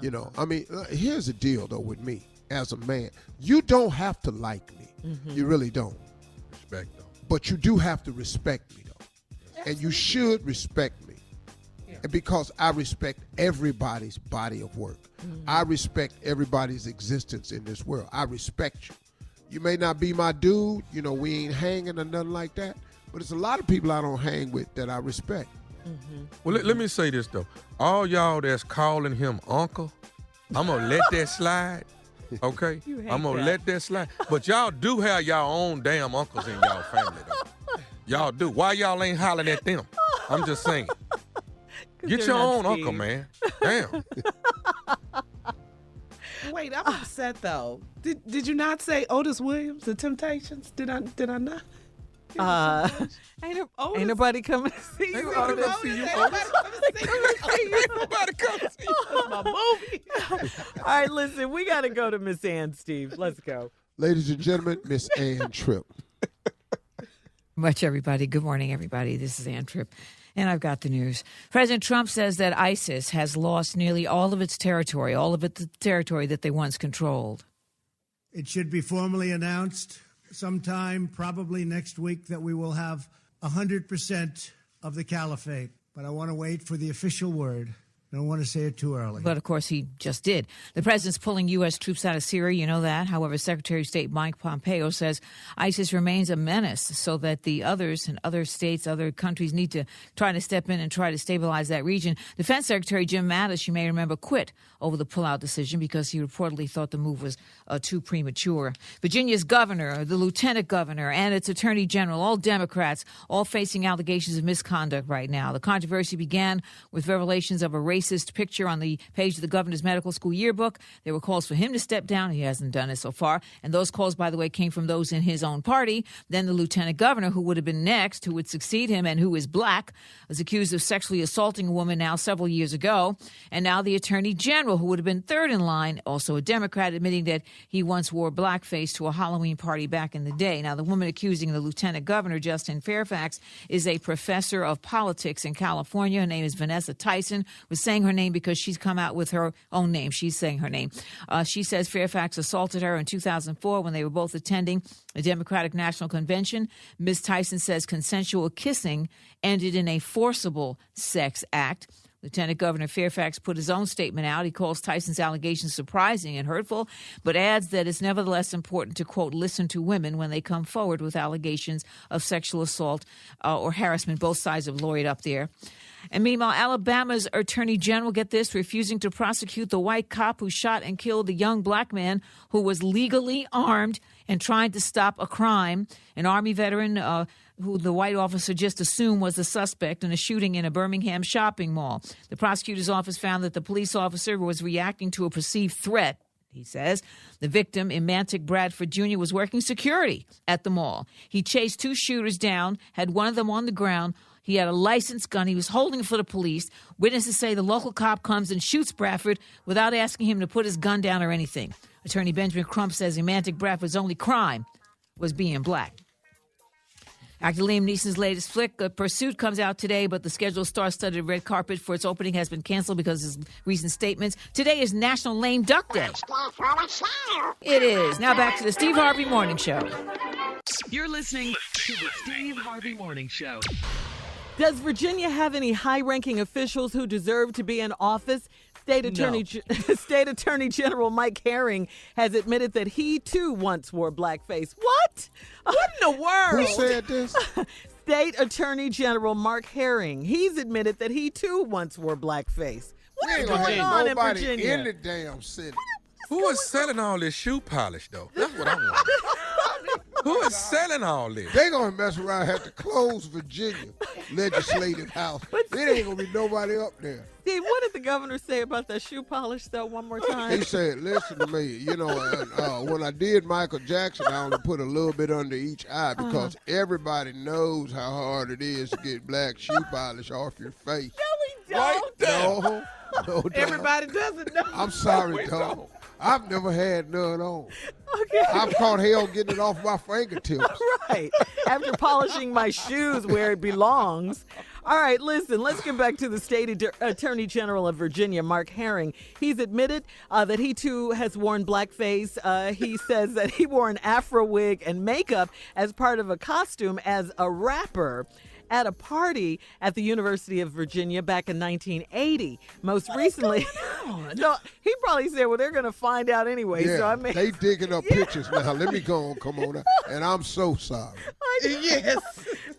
You know, I mean, here's the deal though with me as a man. You don't have to like me. You really don't. Respect, though. But you do have to respect me though, and you should respect me. And because I respect everybody's body of work. I respect everybody's existence in this world. I respect you. You may not be my dude, you know, we ain't hanging or nothing like that, but it's a lot of people I don't hang with that I respect. Well, let me say this, though. All y'all that's calling him uncle, I'm going to let that slide, okay? You hate I'm going to that. let that slide. But y'all do have y'all own damn uncles in y'all family, though. Y'all do. Why y'all ain't hollering at them? I'm just saying. Get they're your not own Steve. uncle, man. Damn. Wait, I'm upset though. Did you not say Otis Williams, The Temptations? Did I not? Ain't nobody coming to see you, nobody Otis. come see you, Ain't Otis. nobody come see you. Nobody come see you. That's my movie. All right, listen, we got to go to Miss Ann, Steve. Let's go. Ladies and gentlemen, Miss Ann Tripp. Much, everybody. Good morning, everybody. This is Ann Tripp, and I've got the news. President Trump says that ISIS has lost nearly all of its territory, the territory that they once controlled. It should be formally announced sometime, probably next week, that we will have 100% of the caliphate, but I want to wait for the official word. I don't want to say it too early. But, of course, he just did. The president's pulling U.S. troops out of Syria. You know that. However, Secretary of State Mike Pompeo says ISIS remains a menace, so that the others and other states, other countries need to try to step in and try to stabilize that region. Defense Secretary Jim Mattis, you may remember, quit over the pullout decision because he reportedly thought the move was too premature. Virginia's governor, the lieutenant governor, and its attorney general, all Democrats, all facing allegations of misconduct right now. The controversy began with revelations of a racist picture on the page of the governor's medical school yearbook. There were calls for him to step down. He hasn't done it so far. And those calls, by the way, came from those in his own party. Then the lieutenant governor, who would have been next, who would succeed him and who is black, was accused of sexually assaulting a woman now several years ago. And now the attorney general, who would have been third in line, also a Democrat, admitting that he once wore blackface to a Halloween party back in the day. Now, the woman accusing the lieutenant governor, Justin Fairfax, is a professor of politics in California. Her name is Vanessa Tyson. Was saying her name because she's come out with her own name. She's saying her name. She says Fairfax assaulted her in 2004 when they were both attending the Democratic National Convention. Ms. Tyson says consensual kissing ended in a forcible sex act. Lieutenant Governor Fairfax put his own statement out. He calls Tyson's allegations surprising and hurtful, but adds that it's nevertheless important to, quote, listen to women when they come forward with allegations of sexual assault or harassment. Both sides have lawyered up there. And meanwhile, Alabama's attorney general, get this, refusing to prosecute the white cop who shot and killed a young black man who was legally armed and trying to stop a crime. An Army veteran who the white officer just assumed was the suspect in a shooting in a Birmingham shopping mall. The prosecutor's office found that the police officer was reacting to a perceived threat. He says the victim, Emantic Bradford Jr., was working security at the mall. He chased two shooters down, had one of them on the ground. He had a licensed gun. He was holding it for the police. Witnesses say the local cop comes and shoots Bradford without asking him to put his gun down or anything. Attorney Benjamin Crump says Emantic Bradford's only crime was being black. Actor Liam Neeson's latest flick, Pursuit, comes out today, but the scheduled star-studded red carpet for its opening has been canceled because of his recent statements. Today is National Lame Duck Day. It is. Now back to the Steve Harvey Morning Show. You're listening to the Steve Harvey Morning Show. Does Virginia have any high-ranking officials who deserve to be in office? State Attorney General Mike Herring has admitted that he, too, once wore blackface. What? What in the world? Who said this? State Attorney General Mark Herring. He's admitted that he, too, once wore blackface. What is going on in Virginia? In the damn city. Who is selling all this shoe polish, though? That's what I want. Who is selling all this? They gonna mess around and have to close Virginia Legislative House. There ain't gonna be nobody up there. Steve, what did the governor say about that shoe polish, though, one more time? He said, listen to me, you know, when I did Michael Jackson, I only put a little bit under each eye because everybody knows how hard it is to get black shoe polish off your face. No, we don't. No, Everybody doesn't know. I'm sorry, dog. I've never had none on. Okay. I've caught hell getting it off my fingertips. Right. After polishing my shoes where it belongs. All right, listen, let's get back to the State Attorney General of Virginia, Mark Herring. He's admitted that he, too, has worn blackface. He says that he wore an afro wig and makeup as part of a costume as a rapper at a party at the University of Virginia back in 1980. Most recently, no, he probably said, well, they're going to find out anyway. Yeah, So I mean, they digging up pictures now. Let me go on, come on. And I'm so sorry. Yes.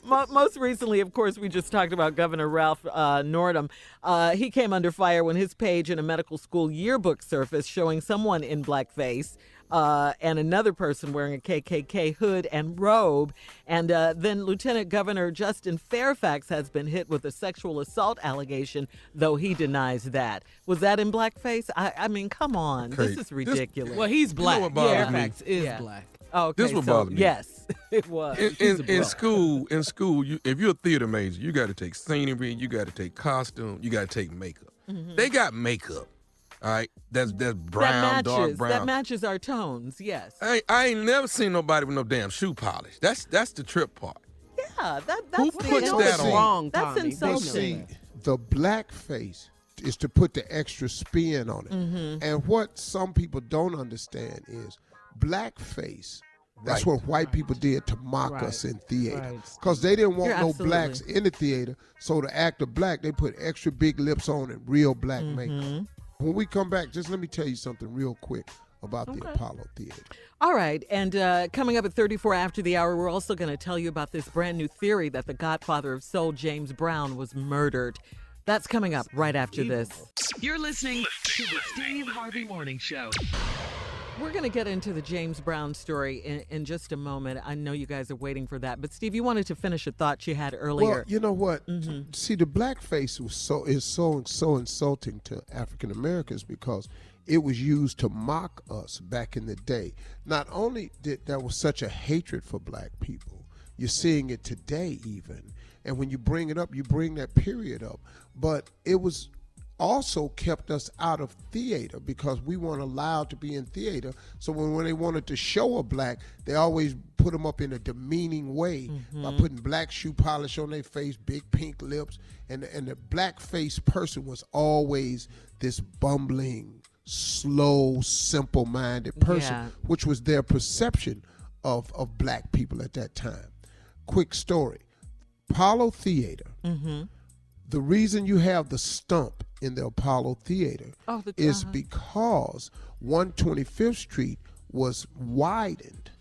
Most recently, of course, we just talked about Governor Ralph Northam. He came under fire when his page in a medical school yearbook surfaced showing someone in blackface. And another person wearing a KKK hood and robe. And then Lieutenant Governor Justin Fairfax has been hit with a sexual assault allegation, though he denies that. Was that in blackface? I mean, come on. Okay. This is ridiculous. Well, he's black. You know what bothers Fairfax me? is black. Okay, This would so, bother me. Yes, it was. In school, if you're a theater major, you got to take scenery, you got to take costume, you got to take makeup. Mm-hmm. They got makeup, all right? That's brown, dark brown. That matches our tones, yes. I ain't never seen nobody with no damn shoe polish. That's the trip part. Yeah, that's Who puts that on? Wrong, That's Tommy. insulting. The blackface is to put the extra spin on it. Mm-hmm. And what some people don't understand is blackface That's Right. what white people did to mock us in theater. Right. Because they didn't want You're no absolutely- blacks in the theater. So to act a black, they put extra big lips on and real black makeup. When we come back, just let me tell you something real quick about the Apollo Theater. All right, and coming up at 34 after the hour, we're also going to tell you about this brand new theory that the godfather of soul, James Brown, was murdered. That's coming up right after this. You're listening to the Steve Harvey Morning Show. We're going to get into the James Brown story in just a moment. I know you guys are waiting for that. But, Steve, you wanted to finish a thought you had earlier. Well, you know what? See, the blackface is so insulting to African Americans because it was used to mock us back in the day. Not only did there was such a hatred for black people, you're seeing it today even. And when you bring it up, you bring that period up. But it was also kept us out of theater because we weren't allowed to be in theater. So when they wanted to show a black, they always put them up in a demeaning way by putting black shoe polish on their face, big pink lips, and the black-faced person was always this bumbling, slow, simple-minded person, which was their perception of black people at that time. Quick story. Apollo Theater, the reason you have the stump in the Apollo Theater is because 125th Street was widened.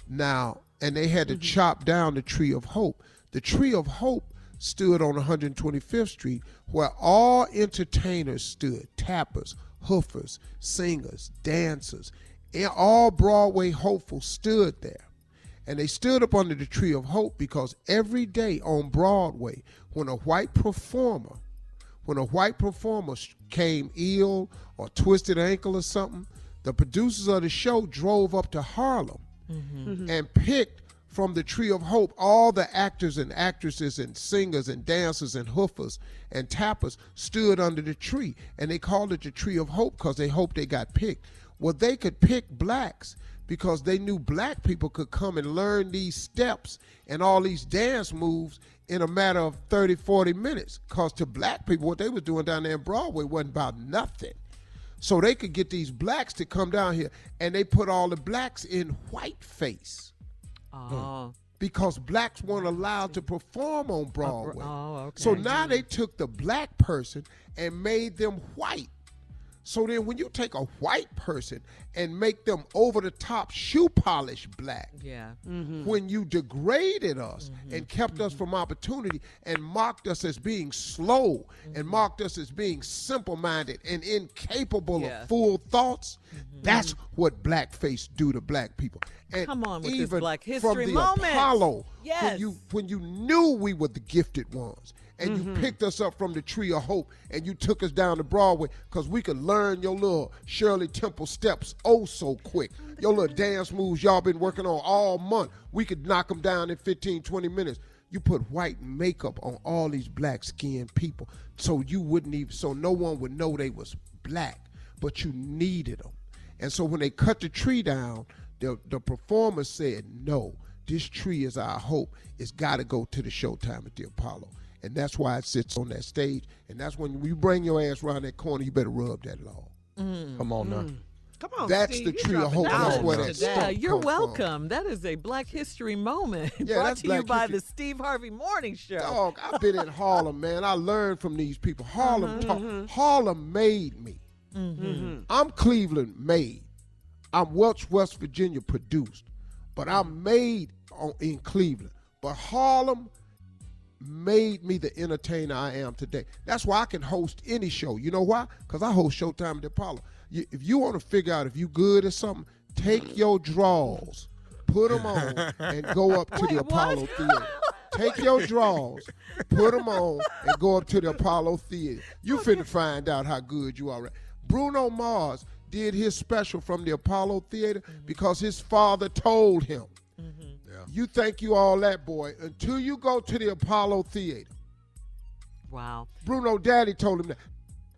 Now, and they had to chop down the Tree of Hope. The Tree of Hope stood on 125th Street where all entertainers stood, tappers, hoofers, singers, dancers, and all Broadway hopefuls stood there. And they stood up under the Tree of Hope because every day on Broadway, when a white performer came ill or twisted an ankle or something, the producers of the show drove up to Harlem and picked from the Tree of Hope all the actors and actresses and singers and dancers and hoofers and tappers stood under the tree. And they called it the Tree of Hope because they hoped they got picked. Well, they could pick blacks because they knew black people could come and learn these steps and all these dance moves in a matter of 30, 40 minutes. Because to black people, what they was doing down there in Broadway wasn't about nothing. So they could get these blacks to come down here, and they put all the blacks in whiteface. Oh. Because blacks weren't allowed to perform on Broadway. Okay. So now they took the black person and made them white. So then when you take a white person and make them over-the-top shoe polish black, when you degraded us and kept us from opportunity and mocked us as being slow and mocked us as being simple-minded and incapable of full thoughts, that's what blackface do to black people. And come on with even this Black from History the moment. Apollo, Yes. when you knew we were the gifted ones, and you picked us up from the Tree of Hope, and you took us down to Broadway because we could learn your little Shirley Temple steps oh so quick. Your little dance moves y'all been working on all month. We could knock them down in 15, 20 minutes. You put white makeup on all these black-skinned people so no one would know they was black, but you needed them. And so when they cut the tree down, the performer said, no, this tree is our hope. It's got to go to the Showtime at the Apollo. And that's why it sits on that stage. And that's when you bring your ass around that corner, you better rub that log. Come on now. Come on, That's Steve, the you Tree of dropping Hope. That's knowledge where that today. stuff You're come welcome. That is a Black History moment Yeah, brought that's to you Black by History. the Steve Harvey Morning Show. Dog, I've been in Harlem, man. I learned from these people. Harlem made me. I'm Cleveland made. I'm Welch, West Virginia produced. But I'm made in Cleveland. But Harlem made me the entertainer I am today. That's why I can host any show. You know why? Because I host Showtime at the Apollo. If you want to figure out if you good at something, take your drawers, put them on, and go up to the Apollo Theater. Take your drawers, put them on, and go up to the Apollo Theater. You finna find out how good you are. Bruno Mars did his special from the Apollo Theater because his father told him. You think you all that, boy, until you go to the Apollo Theater. Wow. Bruno Daddy told him that.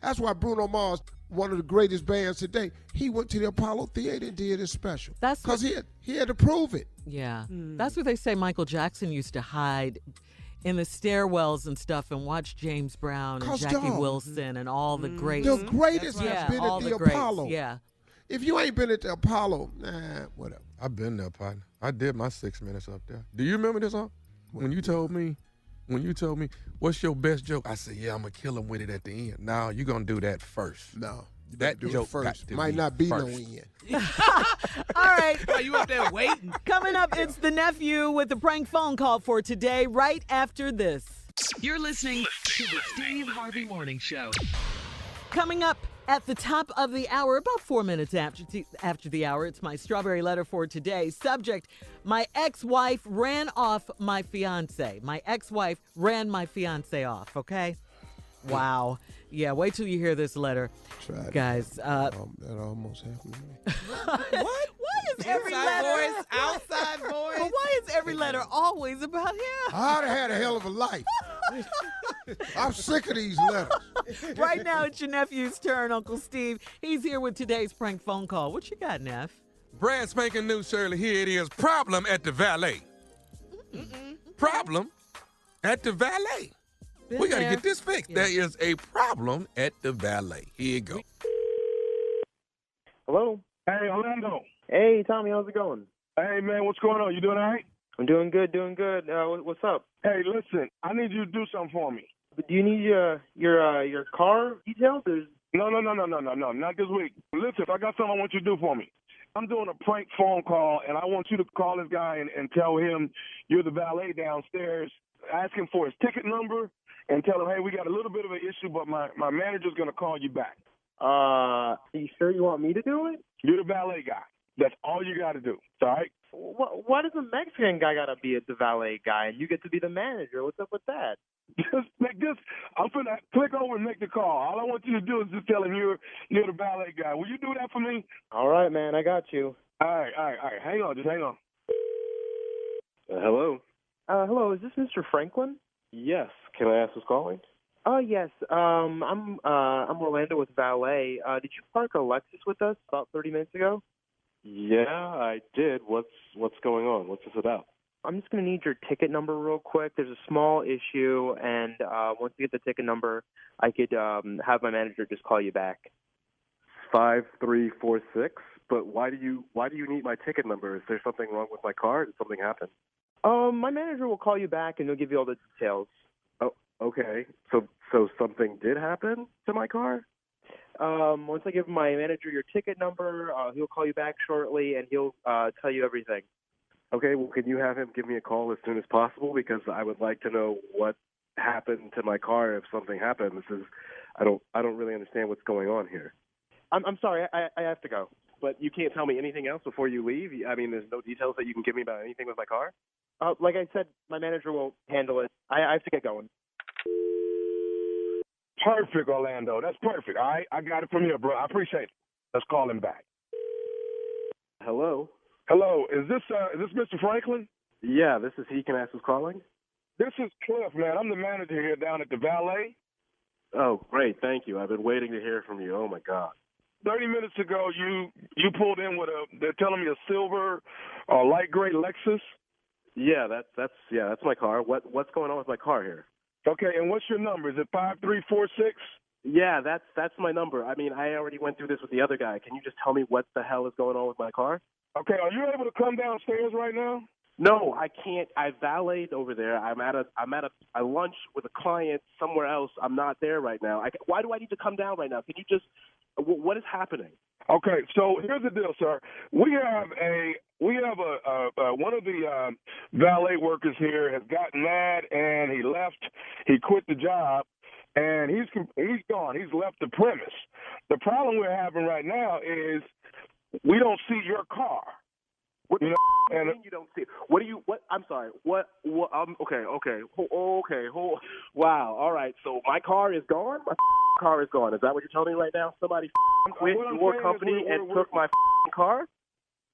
That's why Bruno Mars, one of the greatest bands today, he went to the Apollo Theater and did his special. That's because he had to prove it. Yeah. That's what they say Michael Jackson used to hide in the stairwells and stuff and watch James Brown and Jackie Wilson and all the greats. The greatest Yeah, have been all at the the greats. Apollo. Yeah. If you ain't been at the Apollo, whatever. I've been there, partner. I did my 6 minutes up there. Do you remember this song? When you told me, what's your best joke? I said, yeah, I'm going to kill him with it at the end. No, you're going to do that first. No. That do joke it first. got to Might be not be first. no end. All right. Are you up there waiting? Coming up, it's the nephew with the prank phone call for today, right after this. You're listening to the Steve Harvey Morning Show. Coming up at the top of the hour, about 4 minutes after the hour, it's my strawberry letter for today. Subject, my ex-wife ran off my fiance. My ex-wife ran my fiance off, okay? Wow. Yeah, wait till you hear this letter. Tried guys. That almost happened to me. What? Why is every letter voice, outside voice. But why is every letter always about him? I'd have had a hell of a life. I'm sick of these letters. Right now, it's your nephew's turn, Uncle Steve. He's here with today's prank phone call. What you got, Neff? Brand spanking new, Shirley. Here it is. Problem at the valet. Problem at the valet. We got to get this fixed. Yeah. There is a problem at the valet. Here you go. Hello. Hey, Orlando. Hey, Tommy. How's it going? Hey, man, what's going on? You doing all right? I'm doing good. Doing good. What's up? Hey, listen, I need you to do something for me. Do you need your car details? No, not this week. Listen, I got something I want you to do for me. I'm doing a prank phone call, and I want you to call this guy and tell him you're the valet downstairs. Ask him for his ticket number and tell him, hey, we got a little bit of an issue, but my manager's going to call you back. Are you sure you want me to do it? You're the valet guy. That's all you got to do. All right? Why does a Mexican guy gotta be the valet guy and you get to be the manager? What's up with that? Just make this. I'm finna click over and make the call. All I want you to do is just tell him you're the valet guy. Will you do that for me? All right, man. I got you. All right. Hang on. Just hang on. Hello? Hello. Is this Mr. Franklin? Yes. Can I ask who's calling? Yes. I'm Orlando with valet. Did you park a Lexus with us about 30 minutes ago? Yeah, I did. What's going on? What's this about? I'm just going to need your ticket number real quick. There's a small issue, and once you get the ticket number, I could have my manager just call you back. 5346. But why do you need my ticket number? Is there something wrong with my car? Did something happen? My manager will call you back, and he'll give you all the details. Oh, okay. So something did happen to my car? Once I give my manager your ticket number, he'll call you back shortly, and he'll tell you everything. Okay, well, can you have him give me a call as soon as possible? Because I would like to know what happened to my car if something happened. I don't really understand what's going on here. I'm sorry, I have to go. But you can't tell me anything else before you leave? I mean, there's no details that you can give me about anything with my car? Like I said, my manager will handle it. I have to get going. Perfect, Orlando. That's perfect. All right, I got it from you, bro. I appreciate it. Let's call him back. Hello? Hello. Is this Mr. Franklin? Yeah, this is he. Can I ask who's calling? This is Cliff, man. I'm the manager here down at the valet. Oh, great. Thank you. I've been waiting to hear from you. Oh, my God. 30 minutes ago, you pulled in with they're telling me a silver or light gray Lexus. Yeah, that's my car. What's going on with my car here? Okay, and what's your number? Is it 5346? Yeah, that's my number. I mean, I already went through this with the other guy. Can you just tell me what the hell is going on with my car? Okay, are you able to come downstairs right now? No, I can't. I valeted over there. I'm at a lunch with a client somewhere else. I'm not there right now. Why do I need to come down right now? Can you just what is happening? Okay, so here's the deal, sir. We have one of the valet workers here has gotten mad and he left. He quit the job and he's gone. He's left the premise. The problem we're having right now is we don't see your car. What do you mean you don't see it? What? I'm sorry. What? Okay. Wow. All right. So my car is gone? My car is gone. Is that what you're telling me right now? Somebody quit your company and took my car?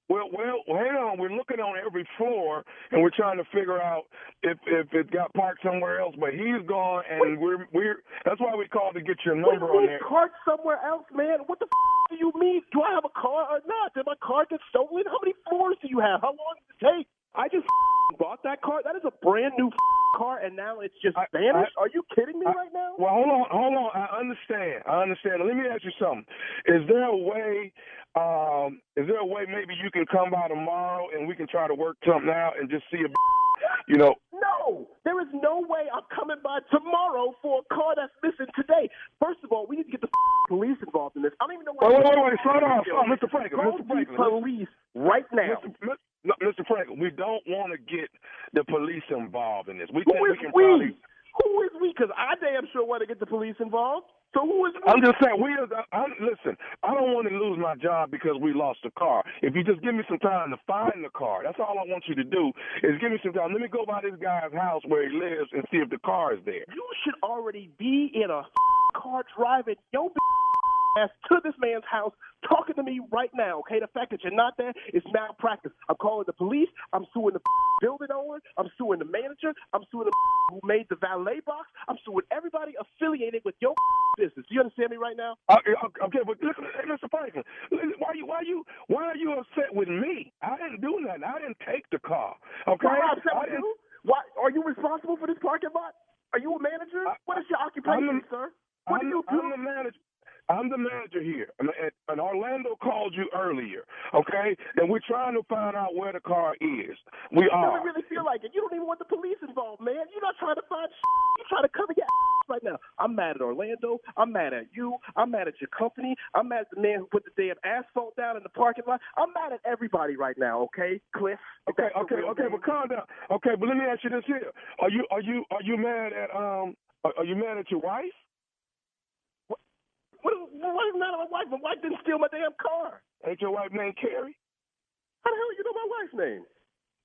Well, hang on. We're looking on every floor, and we're trying to figure out if it got parked somewhere else. But he's gone, and we're that's why we called to get your number on there. Parked somewhere else, man? What the do you mean? Do I have a car or not? Did my car get stolen? How many floors do you have? How long does it take? I just bought that car. That is a brand new car, and now it's just vanished. Are you kidding me right now? Well, hold on. I understand. Let me ask you something. Is there a way Is there a way maybe you can come by tomorrow and we can try to work something out and just see if, you know? No, there is no way I'm coming by tomorrow for a car that's missing today. First of all, we need to get the police involved in this. I don't even know why. Wait, slow down. Mr. Franklin. Police right now. Mr. Franklin, we don't want to get the police involved in this. Who is we? Because I damn sure want to get the police involved. So who is we? I'm just saying, listen, I don't want to lose my job because we lost the car. If you just give me some time to find the car, that's all I want you to do is give me some time. Let me go by this guy's house where he lives and see if the car is there. You should already be in a car driving your ass to this man's house talking to me right now, okay? The fact that you're not there is malpractice. I'm calling the police. I'm suing the building owner. I'm suing the manager. I'm suing the who made the valet box. I'm suing everybody affiliated with your business. Do you understand me right now? Okay, but listen, Mr. Franklin, why are you upset with me? I didn't do nothing. I didn't take the car. Okay? Why am I upset with you? Why are you responsible for this parking lot? Are you a manager? What is your occupation, sir? What do you do? I'm the manager here, and Orlando called you earlier, okay? And we're trying to find out where the car is. We are. I don't really feel like it. You don't even want the police involved, man. You're not trying to find You're trying to cover your right now. I'm mad at Orlando. I'm mad at you. I'm mad at your company. I'm mad at the man who put the damn asphalt down in the parking lot. I'm mad at everybody right now, okay, Cliff? Okay, but calm down. Okay, but let me ask you this here. Are you mad at your wife? What is the matter with my wife? My wife didn't steal my damn car. Ain't your wife named Carrie? How the hell you know my wife's name?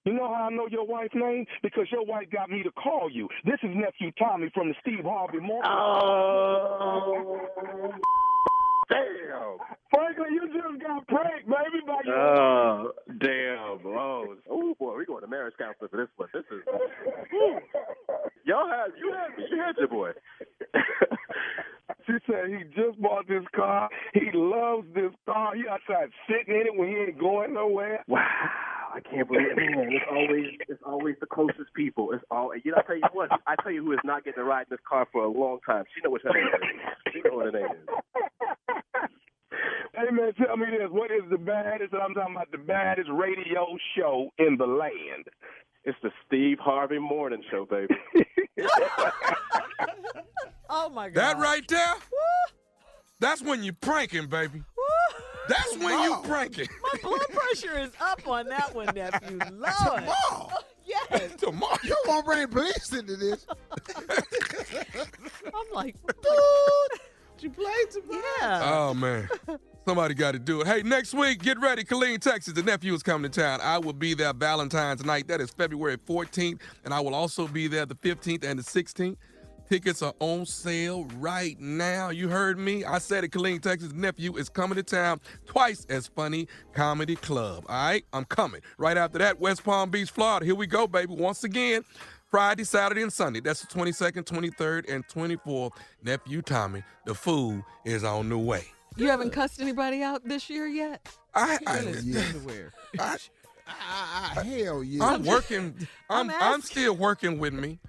You know how I know your wife's name? Because your wife got me to call you. This is Nephew Tommy from the Steve Harvey Morning Show. Oh, damn. Franklin, you just got pranked, baby. Oh, damn. Oh, boy, we're going to marriage counselor for this one. This is... you had your boy. She said he just bought this car. He loves this car. He outside sitting in it when he ain't going nowhere. Wow, I can't believe it, man. It's always the closest people. It's all. You know, I tell you what. I tell you who is not getting to ride in this car for a long time. She know what her name is. She know what her name is. Hey man, tell me this. What is the baddest? I'm talking about the baddest radio show in the land. It's the Steve Harvey Morning Show, baby. Oh, my God. That right there, that's when you're pranking, baby. That's when you pranking. My blood pressure is up on that one, nephew. Lord. Tomorrow. Yes. Tomorrow. You won't bring police into this. I'm like, Did you play tomorrow? yeah. Oh, man. Somebody got to do it. Hey, next week, get ready. Killeen, Texas. The nephew is coming to town. I will be there Valentine's night. That is February 14th. And I will also be there the 15th and the 16th. Tickets are on sale right now. You heard me. I said it, Killeen, Texas. The nephew is coming to town. Twice as funny comedy club. All right? I'm coming. Right after that, West Palm Beach, Florida. Here we go, baby. Once again, Friday, Saturday, and Sunday. That's the 22nd, 23rd, and 24th. Nephew Tommy, the fool is on the way. You haven't cussed anybody out this year yet? Hell yeah. I'm working. I'm still working with me.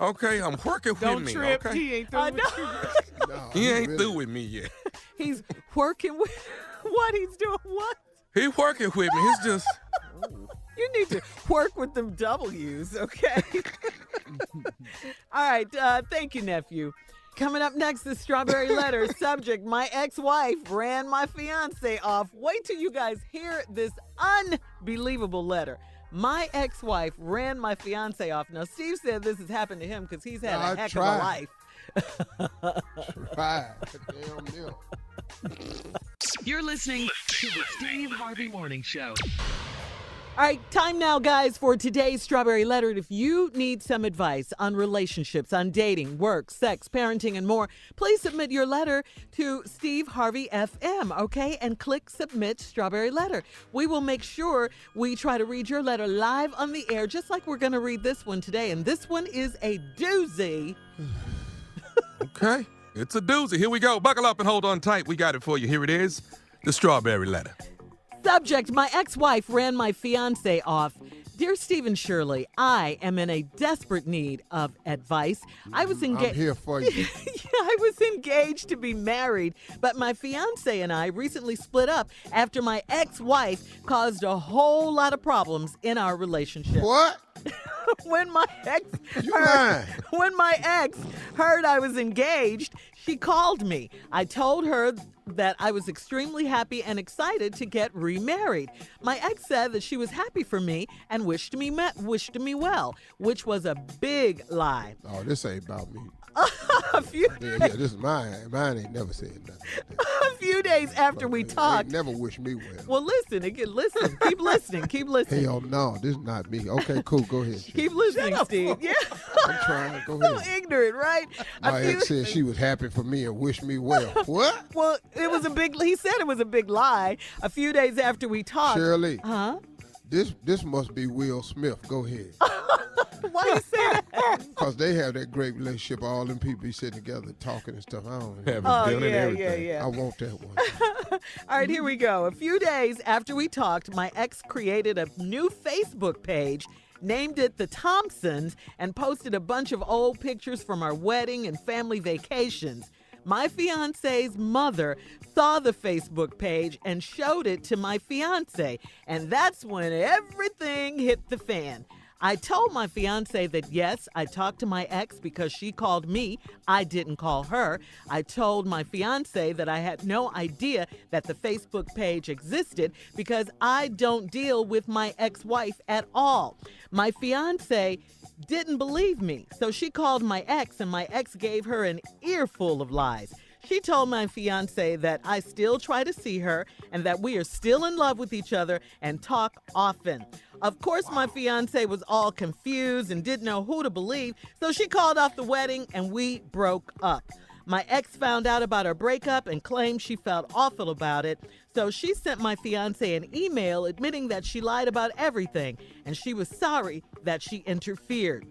Okay, I'm working with Don't me. trip. Okay? He ain't through with you. No, He ain't really. through with me yet. He's working with what? He's doing what? He working with me. He's just. You need to work with them W's, okay? All right. Thank you, nephew. Coming up next, the Strawberry Letter. Subject, my ex-wife ran my fiance off. Wait till you guys hear this unbelievable letter. My ex-wife ran my fiance off. Now, Steve said this has happened to him because he's had a heck of a life. Right. Damn deal. You're listening to the Steve Harvey Morning Show. All right, time now, guys, for today's Strawberry Letter. If you need some advice on relationships, on dating, work, sex, parenting, and more, please submit your letter to Steve Harvey FM, okay? And click Submit Strawberry Letter. We will make sure we try to read your letter live on the air, just like we're going to read this one today. And this one is a doozy. Okay, it's a doozy. Here we go. Buckle up and hold on tight. We got it for you. Here it is, the Strawberry Letter. Subject, my ex-wife ran my fiance off. Dear Stephen Shirley, I am in a desperate need of advice. I was engaged. I'm here for you. I was engaged to be married, but my fiance and I recently split up after my ex-wife caused a whole lot of problems in our relationship. What? When my ex heard I was engaged, she called me. I told her that I was extremely happy and excited to get remarried. My ex said that she was happy for me and wished me well, which was a big lie. Oh, this ain't about me. Yeah, this is mine. Mine ain't never said nothing. A few days after we talked. Never wish me well. Well, listen. Keep listening. Keep listening. Hell no, this is not me. Okay, cool. Go ahead. Keep listening, Steve. Yeah. I'm trying. Go ahead. So ignorant, right? My ex said she was happy for me and wished me well. What? Well, he said it was a big lie. A few days after we talked. Shirley. Huh? This must be Will Smith. Go ahead. Why you say that? Because they have that great relationship. All them people be sitting together talking and stuff. I don't know. Having dinner and everything. Yeah. I want that one. All right, here we go. A few days after we talked, my ex created a new Facebook page, named it The Thompsons, and posted a bunch of old pictures from our wedding and family vacations. My fiance's mother saw the Facebook page and showed it to my fiance, and that's when everything hit the fan. I told my fiance that yes, I talked to my ex because she called me. I didn't call her. I told my fiance that I had no idea that the Facebook page existed because I don't deal with my ex-wife at all. My fiance didn't believe me, so she called my ex, and my ex gave her an earful of lies. She told my fiance that I still try to see her and that we are still in love with each other and talk often. Of course, my fiance was all confused and didn't know who to believe, so she called off the wedding and we broke up. My ex found out about our breakup and claimed she felt awful about it, so she sent my fiance an email admitting that she lied about everything and she was sorry that she interfered.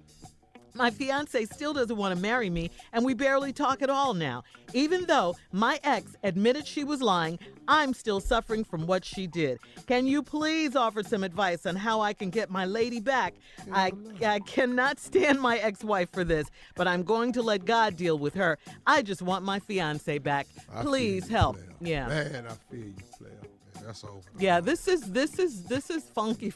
My fiance still doesn't want to marry me, and we barely talk at all now. Even though my ex admitted she was lying, I'm still suffering from what she did. Can you please offer some advice on how I can get my lady back? I cannot stand my ex-wife for this, but I'm going to let God deal with her. I just want my fiance back. Please help. Yeah. Man, I feel you, player. That's over. Yeah, this is funky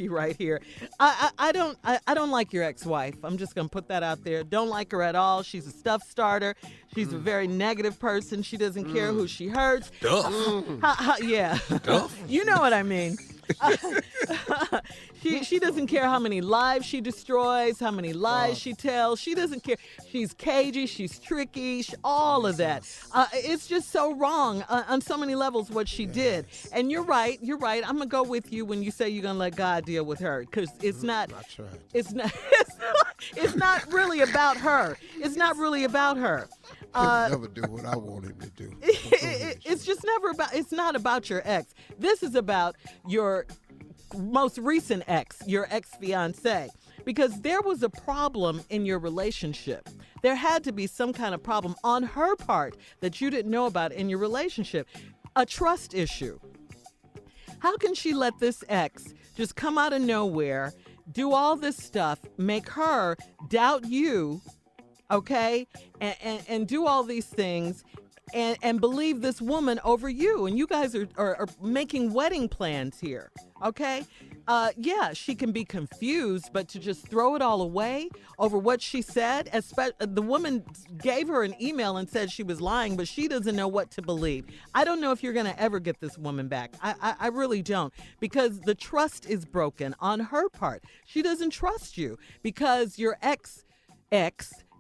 right here. I don't like your ex-wife. I'm just gonna put that out there. Don't like her at all. She's a stuff starter. She's a very negative person. She doesn't care who she hurts. Yeah. You know what I mean. She doesn't care how many lives she destroys, how many lies she tells. She doesn't care. She's cagey, she's tricky, all of that. It's just so wrong on so many levels what she did. And you're right. I'm going to go with you when you say you're going to let God deal with her, because it's not really about her. It's not really about her. He'll never do what I want him to do. It's not about your ex. This is about your most recent ex, your ex-fiance, because there was a problem in your relationship. There had to be some kind of problem on her part that you didn't know about in your relationship. A trust issue. How can she let this ex just come out of nowhere, do all this stuff, make her doubt you, okay, and do all these things and believe this woman over you? And you guys are making wedding plans here, okay? Yeah, she can be confused, but to just throw it all away over what she said, the woman gave her an email and said she was lying, but she doesn't know what to believe. I don't know if you're going to ever get this woman back. I really don't, because the trust is broken on her part. She doesn't trust you because your ex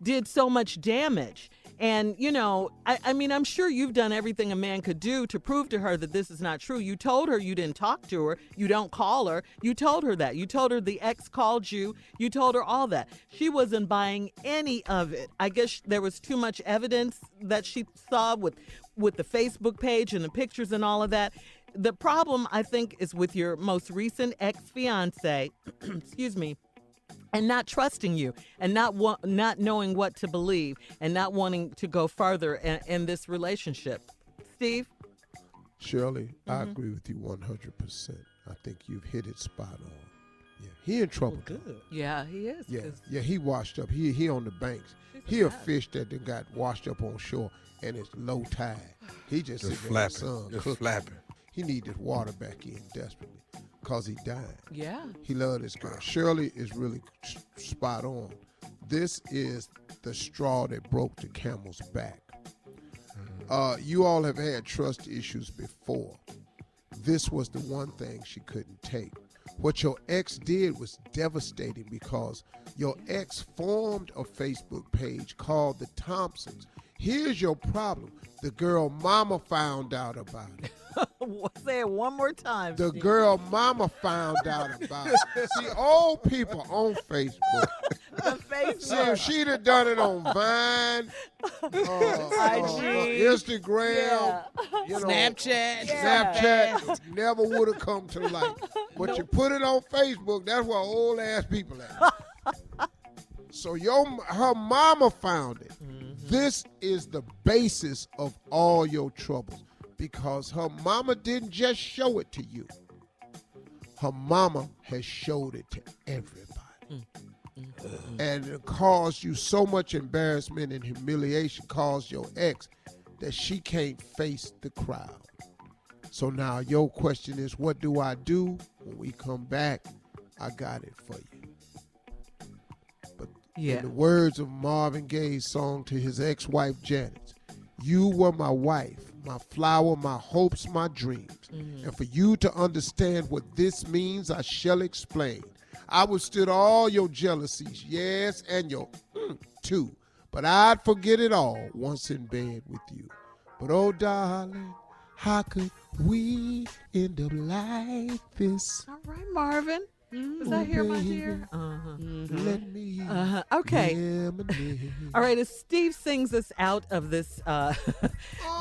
did so much damage. And, you know, I mean, I'm sure you've done everything a man could do to prove to her that this is not true. You told her you didn't talk to her. You don't call her. You told her that. You told her the ex called you. You told her all that. She wasn't buying any of it. I guess there was too much evidence that she saw with the Facebook page and the pictures and all of that. The problem, I think, is with your most recent ex-fiance, excuse me, and not trusting you, and not knowing what to believe, and not wanting to go further in this relationship. Steve? Shirley, I agree with you 100%. I think you've hit it spot on. Yeah, he in trouble. Well, good. Yeah, he is. Yeah, 'cause yeah, he washed up. He on the banks. He a fish that done got washed up on shore, and it's low tide. He just sitting in the sun Just cooking. flapping. He need this water back in desperately, cause he dying. Yeah. He loved this girl. Shirley is really spot on. This is the straw that broke the camel's back. You all have had trust issues before. This was the one thing she couldn't take. What your ex did was devastating because your ex formed a Facebook page called The Thompsons. Here's your problem. The girl mama found out about it. Say it one more time. The Steve. girl mama found out about it. See, old people on Facebook. See, if she'd have done it on Vine, Instagram, Snapchat, never would have come to light. But you put it on Facebook, that's where old ass people at. So her mama found it. This is the basis of all your troubles because her mama didn't just show it to you. Her mama has showed it to everybody. And it caused you so much embarrassment and humiliation, caused your ex that she can't face the crowd. So now your question is, what do I do? When we come back, I got it for you. But in the words of Marvin Gaye's song to his ex-wife Janet, you were my wife, my flower, my hopes, my dreams. And for you to understand what this means, I shall explain. I withstood all your jealousies, yes, and your too. But I'd forget it all once in bed with you. But oh, darling, how could we end up like this? All right, Marvin. Is that here, my dear? Let me okay. reminisce. All right, as Steve sings us out of this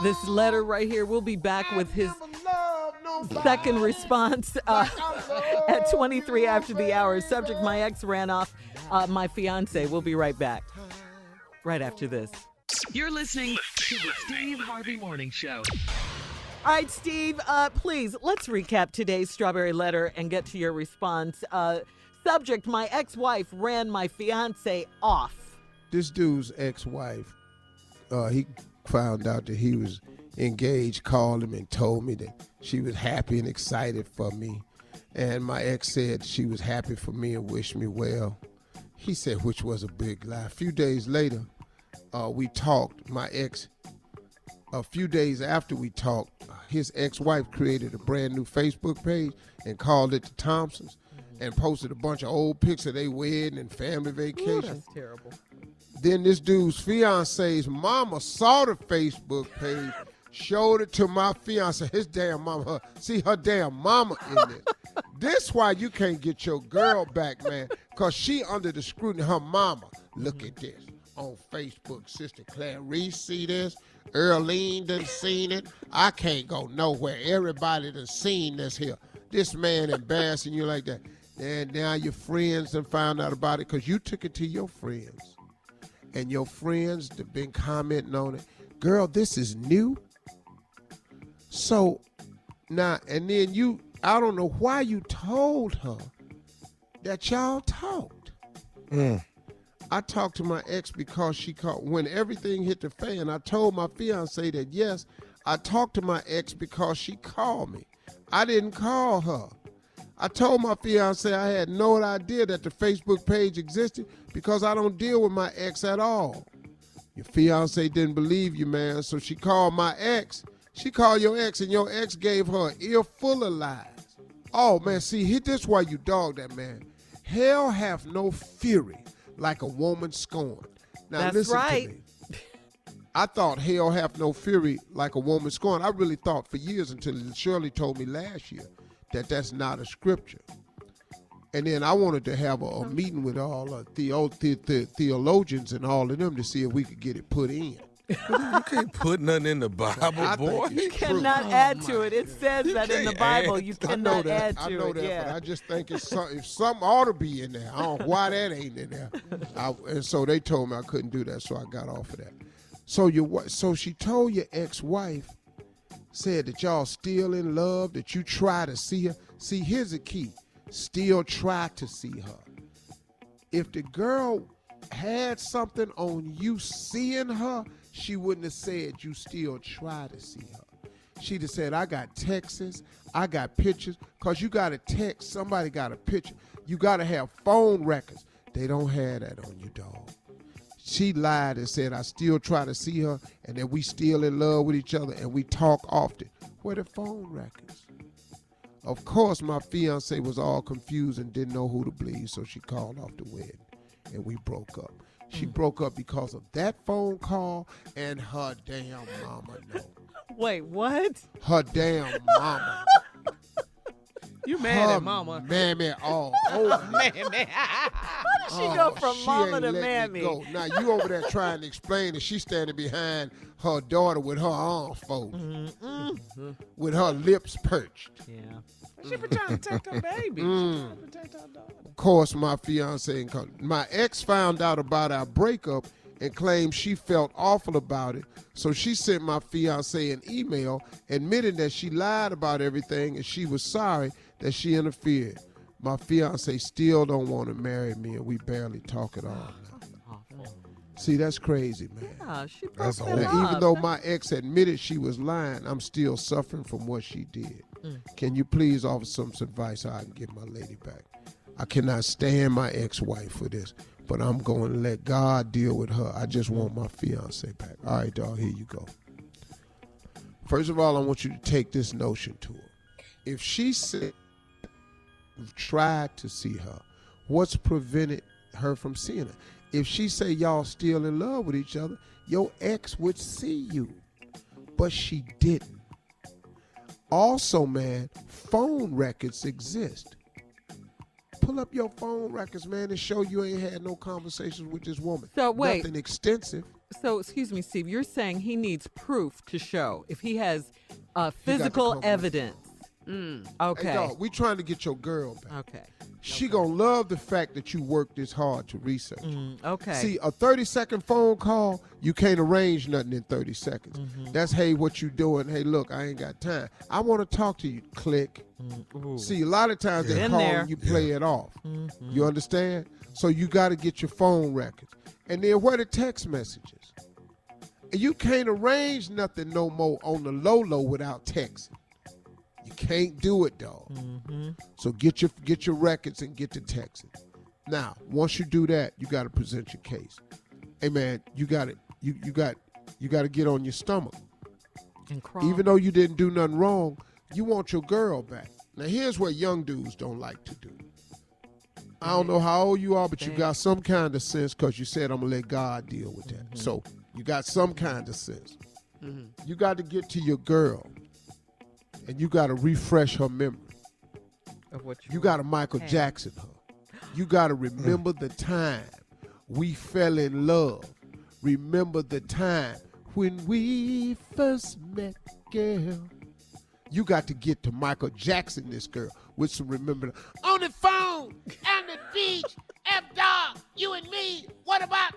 this letter right here, we'll be back with his second response at 23 after the hour. Subject, my ex ran off my fiance. We'll be right back. Right after this. You're listening to the Steve Harvey Morning Show. All right, Steve, please, let's recap today's Strawberry Letter and get to your response. Subject, my ex-wife ran my fiance off. This dude's ex-wife, he found out that he was engaged, called him and told me that she was happy and excited for me. And my ex said she was happy for me and wished me well. He said, which was a big lie. A few days later, we talked. My ex, a few days after we talked, his ex-wife created a brand new Facebook page and called it The Thompsons and posted a bunch of old pics of their wedding and family vacation. Ooh, that's terrible. Then this dude's fiance's mama saw the Facebook page, showed it to my fiance, his damn mama. See her damn mama in it. This why you can't get your girl back, man, because she under the scrutiny. Her mama, look at this on Facebook. Sister Clarice see this. Earlene done seen it. I can't go nowhere. Everybody done seen this here. This man embarrassing you like that. And now your friends done found out about it because you took it to your friends. And your friends have been commenting on it. Girl, this is new. So now, and then you, I don't know why you told her that y'all talked. I talked to my ex because she called. When everything hit the fan, I told my fiance that, yes, I talked to my ex because she called me. I didn't call her. I told my fiance I had no idea that the Facebook page existed because I don't deal with my ex at all. Your fiance didn't believe you, man, so she called my ex. She called your ex, and your ex gave her an ear full of lies. Oh, man, see, this why you dog that man. Hell hath no fury like a woman scorned. Now, That's listen right. to me. I thought hell hath no fury like a woman scorned. I really thought for years until Shirley told me last year that that's not a scripture. And then I wanted to have a meeting with all theologians and all of them to see if we could get it put in. You can't put nothing in the Bible, boy. You cannot add to it. It says that in the Bible you cannot add to it. I know that, yeah. but I just think if something ought to be in there. I don't know why that ain't in there. And so they told me I couldn't do that, so I got off of that. So she told your ex-wife, said that y'all still in love, that you try to see her. See, here's the key. still try to see her. If the girl had something on you seeing her, she wouldn't have said you still try to see her. She'd have said, I got texts, I got pictures, because you got a text, somebody got a picture. You got to have phone records. They don't have that on you, dog. She lied and said, I still try to see her, and that we still in love with each other, and we talk often. Where the phone records? Of course, my fiance was all confused and didn't know who to believe, so she called off the wedding, and we broke up. She broke up because of that phone call and her damn mama. No. Wait, what? Her damn mama. You mad at mama. Mammy all over. Mammy. How did she go from she mama ain't to letting mammy? it go. Now you over there trying to explain and she's standing behind her daughter with her arms folded. With her lips perched. Yeah. She been trying to protect her baby. She trying to protect her daughter. Of course, my fiance and my ex found out about our breakup and claimed she felt awful about it. So she sent my fiance an email admitting that she lied about everything and she was sorry that she interfered. My fiance still don't want to marry me and we barely talk at all now. See, that's crazy, man. Yeah, she broke that Now, up. even though my ex admitted she was lying, I'm still suffering from what she did. Can you please offer some advice so I can get my lady back? I cannot stand my ex-wife for this, but I'm going to let God deal with her. I just want my fiance back. All right, dog, here you go. First of all, I want you to take this notion to her. If she said you've tried to see her, what's prevented her from seeing her? If she say y'all still in love with each other, your ex would see you, but she didn't. Also, man, phone records exist. Pull up your phone records, man, and show you ain't had no conversations with this woman. So wait. Nothing extensive. So, excuse me, Steve, you're saying he needs proof to show if he has to physical come evidence. Okay. Hey, dog, we trying to get your girl back. Okay. She gonna love the fact that you worked this hard to research. Okay. See, a 30-second phone call, you can't arrange nothing in 30 seconds. That's, hey, what you doing? Hey, look, I ain't got time. I want to talk to you. Click. See, a lot of times they In call there. and you play it off. You understand? So you got to get your phone records. And then where the text messages? And you can't arrange nothing no more on the low without texting. You can't do it, dog. So get your records and get to texting. Now, once you do that, you got to present your case. Hey, man, you got to get on your stomach. And crawl. Even though you didn't do nothing wrong, you want your girl back. Now, here's what young dudes don't like to do. I don't know how old you are, but you got some kind of sense because you said, I'm going to let God deal with that. So you got some kind of sense. You got to get to your girl, and you got to refresh her memory. Of what You got to Michael Jackson her. You got to remember the time we fell in love. Remember the time when we first met, girl. You got to get to Michael Jackson this girl with some remember. On the phone, on the beach, F-Dog, you and me. What about?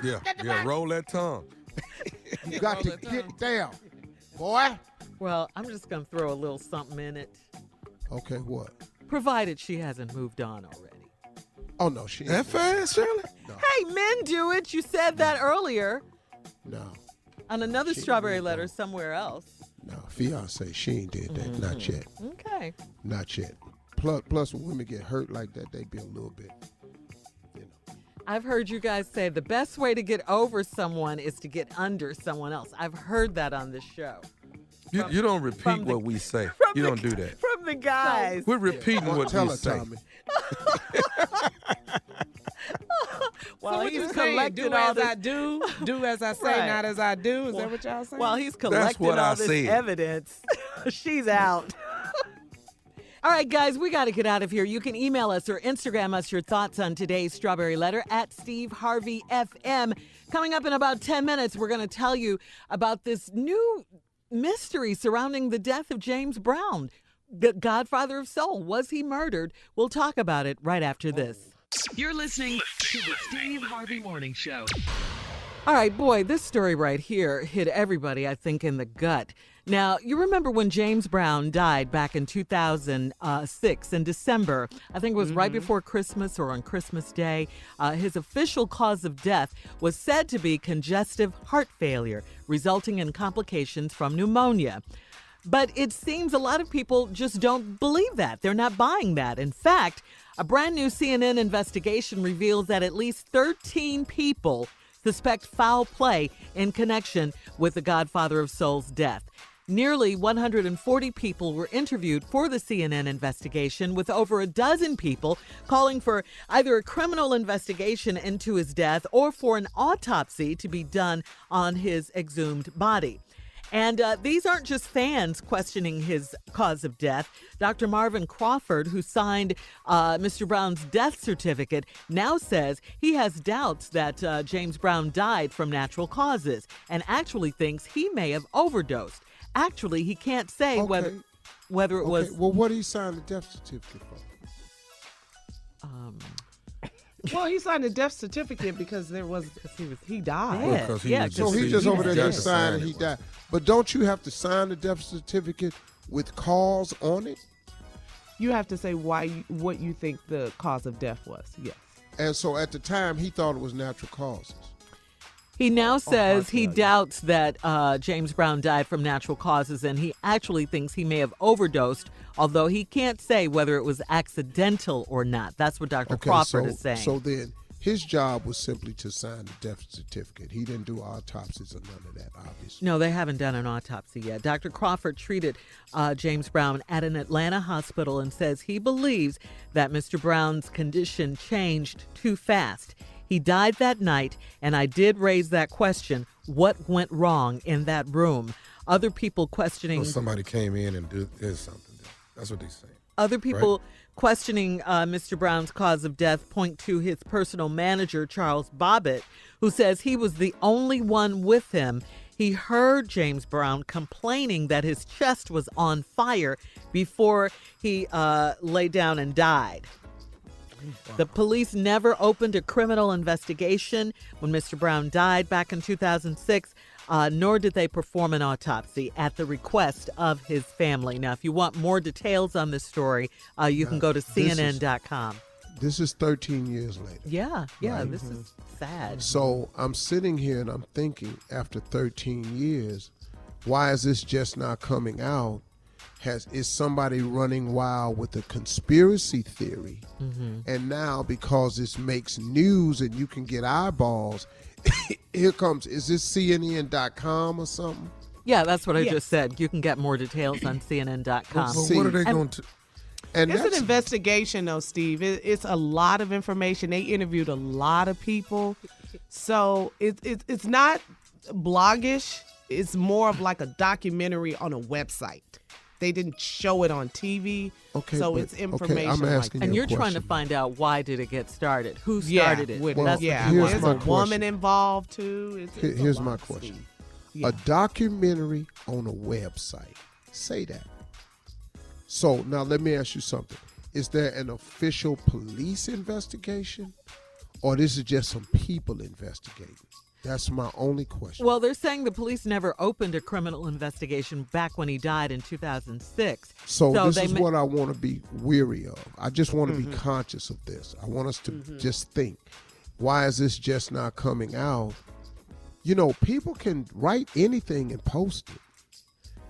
Yeah, roll that tongue. You got to get there, boy. Well, I'm just going to throw a little something in it. Okay, what? Provided she hasn't moved on already. Oh, no, she ain't. That fast, Shirley? No. Hey, men do it. You said that earlier No. on another She strawberry moved letter on. somewhere else. No, fiance, she ain't did that. Not yet. Okay. Not yet. Plus, when women get hurt like that, they be a little bit, I've heard you guys say the best way to get over someone is to get under someone else. I've heard that on this show. You don't repeat what we say. You don't do that. From the guys. We're repeating what Tell we her, say. Tommy. While so what he's you saying? collecting Do all as this, I do, do as I say, Right. not as I do. Is that what y'all saying? while he's collecting what I all this said. evidence, she's out. All right, guys, we got to get out of here. You can email us or Instagram us your thoughts on today's Strawberry Letter at Steve Harvey FM. Coming up in about 10 minutes, we're going to tell you about this new mystery surrounding the death of James Brown, the godfather of soul. Was he murdered? We'll talk about it right after this. You're listening to the Steve Harvey Morning Show. All right, boy, this story right here hit everybody, I think, in the gut. Now, you remember when James Brown died back in 2006 in December. I think it was right before Christmas or on Christmas Day. His official cause of death was said to be congestive heart failure, resulting in complications from pneumonia. But it seems a lot of people just don't believe that. They're not buying that. In fact, a brand new CNN investigation reveals that at least 13 people suspect foul play in connection with the Godfather of Soul's death. Nearly 140 people were interviewed for the CNN investigation, with over a dozen people calling for either a criminal investigation into his death or for an autopsy to be done on his exhumed body. And these aren't just fans questioning his cause of death. Dr. Marvin Crawford, who signed Mr. Brown's death certificate, now says he has doubts that James Brown died from natural causes and actually thinks he may have overdosed. Actually, he can't say whether it was. Well, what did he sign the death certificate for? Well, he signed a death certificate because he died. Well, so he just over there just signed and he died. But don't you have to sign the death certificate with cause on it? You have to say what you think the cause of death was. Yes. And so at the time, he thought it was natural causes. He now says he doubts that James Brown died from natural causes, and he actually thinks he may have overdosed, although he can't say whether it was accidental or not. That's what Dr. Crawford is saying. So then his job was simply to sign the death certificate. He didn't do autopsies or none of that, obviously. No, they haven't done an autopsy yet. Dr. Crawford treated James Brown at an Atlanta hospital and says he believes that Mr. Brown's condition changed too fast. He died that night, and I did raise that question, what went wrong in that room? Other people questioning... Well, somebody came in and did something. That's what they say. Other people questioning Mr. Brown's cause of death point to his personal manager, Charles Bobbitt, who says he was the only one with him. He heard James Brown complaining that his chest was on fire before he lay down and died. Wow. The police never opened a criminal investigation when Mr. Brown died back in 2006, nor did they perform an autopsy at the request of his family. Now, if you want more details on this story, you can go to CNN.com. This is 13 years later. Yeah, right? This is sad. So I'm sitting here and I'm thinking, after 13 years, why is this just not coming out? Is somebody running wild with a conspiracy theory? And now, because this makes news and you can get eyeballs, here comes, is this CNN.com or something? Yeah, that's what I just said. You can get more details on CNN.com. Well, what are they going to... And it's an investigation, though, Steve. It's a lot of information. They interviewed a lot of people. So it's not bloggish. It's more of like a documentary on a website. They didn't show it on TV, so it's information. I'm asking and you're question. trying to find out, why did it get started? Who started it? There's a woman involved too. Here's my question: a documentary on a website. Say that. So now let me ask you something: is there an official police investigation, or this is just some people investigating? That's my only question. Well, they're saying the police never opened a criminal investigation back when he died in 2006. So this is what I want to be weary of. I just want to be conscious of this. I want us to just think, why is this just not coming out? You know, people can write anything and post it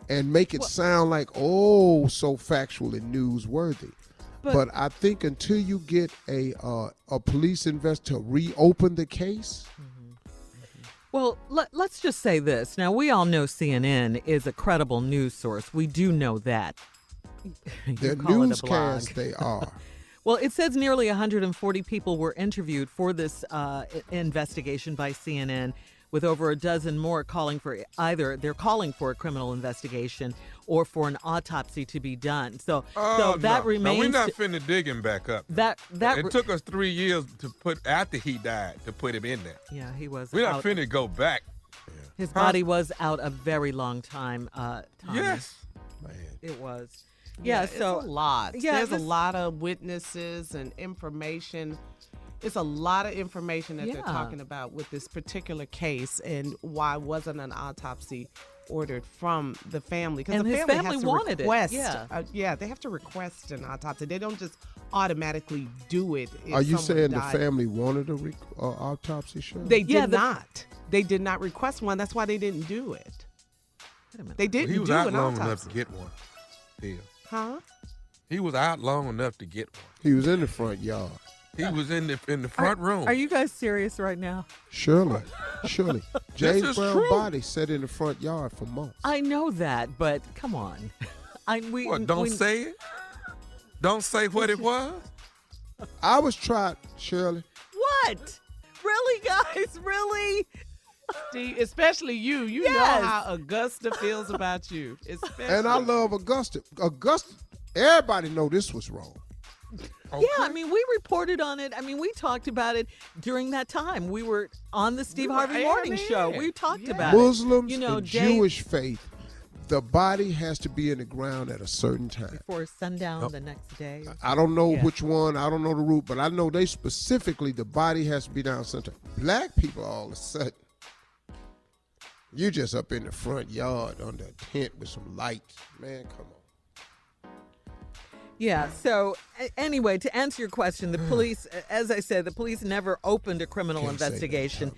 and make it sound like, so factual and newsworthy. But I think until you get a police investor to reopen the case... Well, let's just say this. Now, we all know CNN is a credible news source. We do know that. Their newscast, they are. Well, it says nearly 140 people were interviewed for this investigation by CNN, with over a dozen more calling for they're calling for a criminal investigation or for an autopsy to be done. So that remains. No, we're not finna dig him back up. It took us 3 years to put after he died to put him in there. Yeah, he was. We're not finna go back. His body was out a very long time. Yes, man, it was. Yeah, so it's a lot. Yeah, there's a lot of witnesses and information. It's a lot of information that they're talking about with this particular case, and why wasn't an autopsy ordered from the family because And the his family family has to wanted it, request. yeah. They have to request an autopsy. They don't just automatically do it. If Are you someone saying died. the family wanted a autopsy show? They did not. They did not request one. That's why they didn't do it. They didn't He was do out an long autopsy. enough to get one. Yeah. Huh? He was out long enough to get one. He was in the front yard. He was in the front room. Are you guys serious right now? Surely. James is Brown's true. body sat in the front yard for months. I know that, but come on. Don't say it? Don't say what it was? I was tried, Shirley. What? Really, guys? Really? Steve, especially you. You know how Augusta feels about you. And I love Augusta. Everybody know this was wrong. Yeah, I mean, we reported on it. I mean, we talked about it during that time. We were on the Steve Harvey Morning Show. We talked about Muslims it. and Jewish faith, the body has to be in the ground at a certain time. Before sundown the next day. I don't know which one. I don't know the route, but I know they specifically, the body has to be down sometime. Black people, all of a sudden, you just up in the front yard under a tent with some lights. Man, come on. Yeah, so anyway, to answer your question, the police, as I said, the police never opened a criminal investigation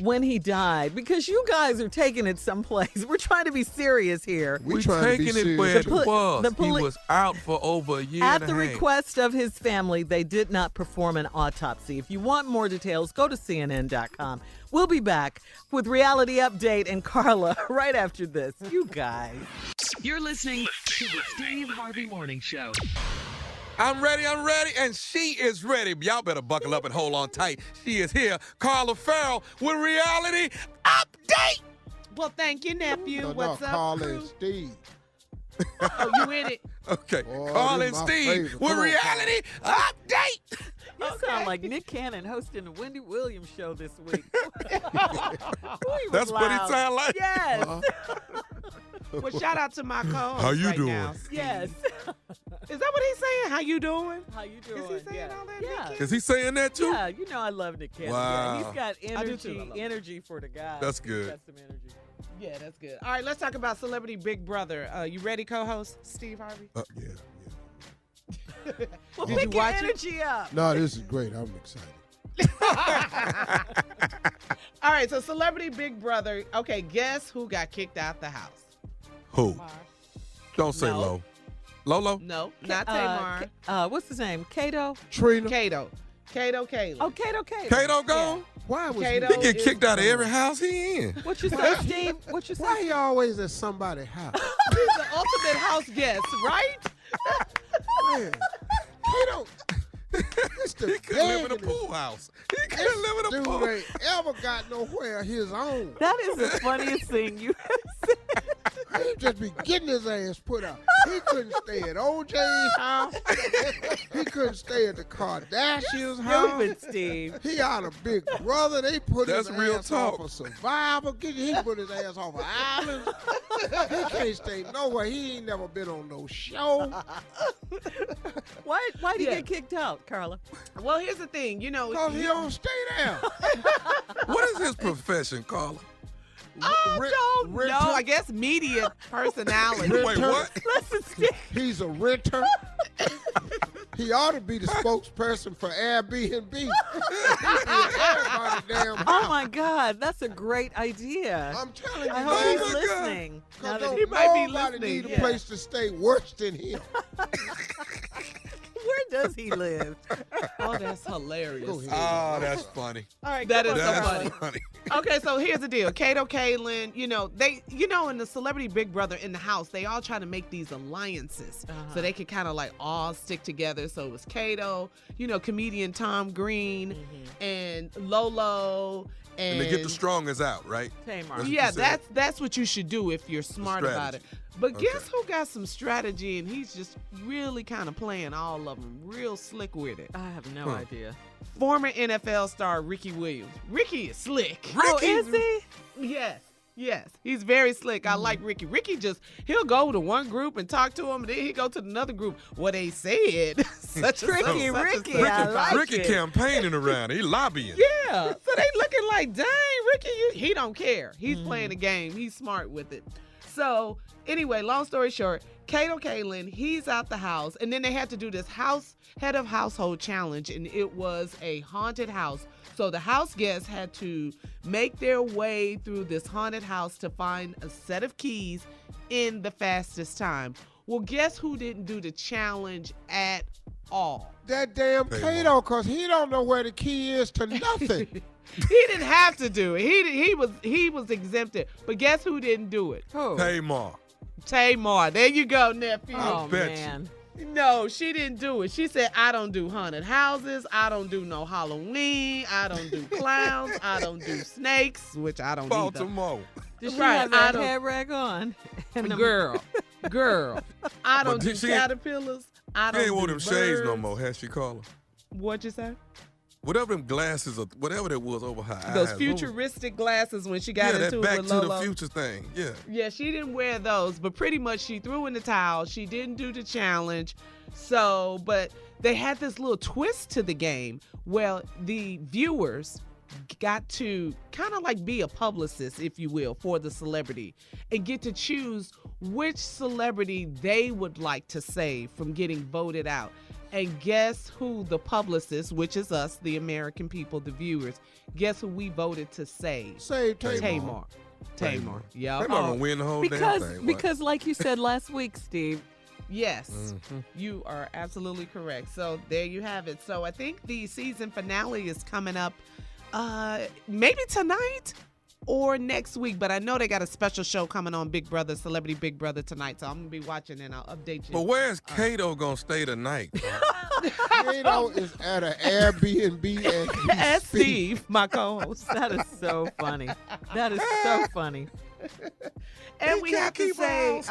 when he died because you guys are taking it someplace. We're trying to be serious here. We're taking it where it was. He poli- was out for over a year At and the a half. request of his family, they did not perform an autopsy. If you want more details, go to CNN.com. We'll be back with Reality Update and Carla right after this. You guys. You're listening to the Steve Harvey Morning Show. I'm ready, and she is ready. Y'all better buckle up and hold on tight. She is here, Carla Farrell, with Reality Update. Well, thank you, nephew. What's up, Carla crew? and Steve. Oh, you in it? Okay, Boy, Carla this and my Steve favorite. with Come on, Reality Update. You sound like Nick Cannon hosting the Wendy Williams show this week. That's what he sound like. Yes. Well, shout out to my co-host How you right doing? now. Yes. Is that what he's saying? How you doing? How you doing? Is he saying all that? Yeah. Is he saying that too? Yeah, you know I love Nick Cannon. Wow. Yeah, he's got I do too. I love energy for the guy. That's good. He's got some energy. Yeah, that's good. All right, let's talk about Celebrity Big Brother. You ready, co-host Steve Harvey? Yeah. Well, Did pick you watch your energy up. No, this is great. I'm excited. All right, so Celebrity Big Brother. Okay, guess who got kicked out the house? Who? Don't say No. Lolo? No, not Tamar. What's his name? Kato? Trina. Kato Kaelin. Oh, Kato. Kato gone? Why was Kato He get is kicked out of gone. every house he in. What you say, Steve? What you say? Why he always at somebody's house? He's the ultimate house guest, right? Man, Kato, it's the He couldn't live in a begging pool house. He couldn't live in a dude pool. ain't ever got nowhere his own. That is the funniest thing you have said. He'd just be getting his ass put out. He couldn't stay at OJ's house. He couldn't stay at the Kardashians' house. Stupid, Steve. He out of Big Brother. They put That's his real ass talk. off of Survivor. He put his ass off of Islands. He can't stay nowhere. He ain't never been on no show. Why did he get kicked out, Carla? Well, here's the thing. You know, Because he don't stay there. What is his profession, Carla? don't know. I guess media personality. Wait, what? Listen, Steve. He's a renter. He ought to be the spokesperson for Airbnb. He be at everybody's damn house. Oh my God, that's a great idea. I'm telling you, I hope man. he's my God. listening. Now Because that He might be nobody listening, need a yeah. place to stay worse than him. Where does he live? Oh, that's hilarious. Go ahead. Oh, that's funny. All right, That come is on, so That's Carla. funny. Okay, so here's the deal. Kato Kaelin, in the Celebrity Big Brother in the house, they all try to make these alliances so they can kind of like all stick together. So it was Kato, comedian Tom Green and Lolo. And they get the strongest out, right? Tamar. That's what Yeah, you said. that's what you should do if you're smart about it. But Okay. guess who got some strategy and he's just really kind of playing all of them, real slick with it. I have no idea. Former NFL star Ricky Williams. Ricky is slick. Oh, is he? Yes, he's very slick. I like Ricky. Ricky he'll go to one group and talk to him, and then he go to another group. What they said. Such Tricky and such Ricky, and such. I like Ricky it. campaigning around. He lobbying. Yeah. So they looking like, dang, tricking you. He don't care. He's playing a game. He's smart with it. So anyway, long story short, Kato Kalin, he's out the house, and then they had to do this head of household challenge, and it was a haunted house. So the house guests had to make their way through this haunted house to find a set of keys in the fastest time. Well, guess who didn't do the challenge at all? That damn Kato, because he don't know where the key is to nothing. He didn't have to do it. He was exempted. But guess who didn't do it? Who? Tamar. There you go, nephew. Oh, man. No, she didn't do it. She said, I don't do haunted houses. I don't do no Halloween. I don't do clowns. I don't do snakes, which I don't Baltimore. Did she have that hair rag on? Girl. I don't do caterpillars. I don't She ain't wore do them shades no birds. more, has she, Carla? What'd you say? Whatever them glasses or whatever that was over her eyes. Those futuristic glasses when she got into that Back it with to Lolo. the Future thing. Yeah. Yeah, she didn't wear those, but pretty much she threw in the towel. She didn't do the challenge. So, but they had this little twist to the game. Well, the viewers got to kind of like be a publicist, if you will, for the celebrity and get to choose which celebrity they would like to save from getting voted out. And guess who the publicist, which is us, the American people, the viewers, guess who we voted to save? Save Tamar. Tamar. Yeah. They gonna win the whole damn thing. Because like you said last week, Steve. Yes, you are absolutely correct. So there you have it. So I think the season finale is coming up maybe tonight or next week, but I know they got a special show coming on Big Brother, Celebrity Big Brother tonight, so I'm going to be watching and I'll update you. But where's Kato going to stay tonight? Kato is at an Airbnb as Steve, my co-host. That is so funny. That is so funny. And we have to say,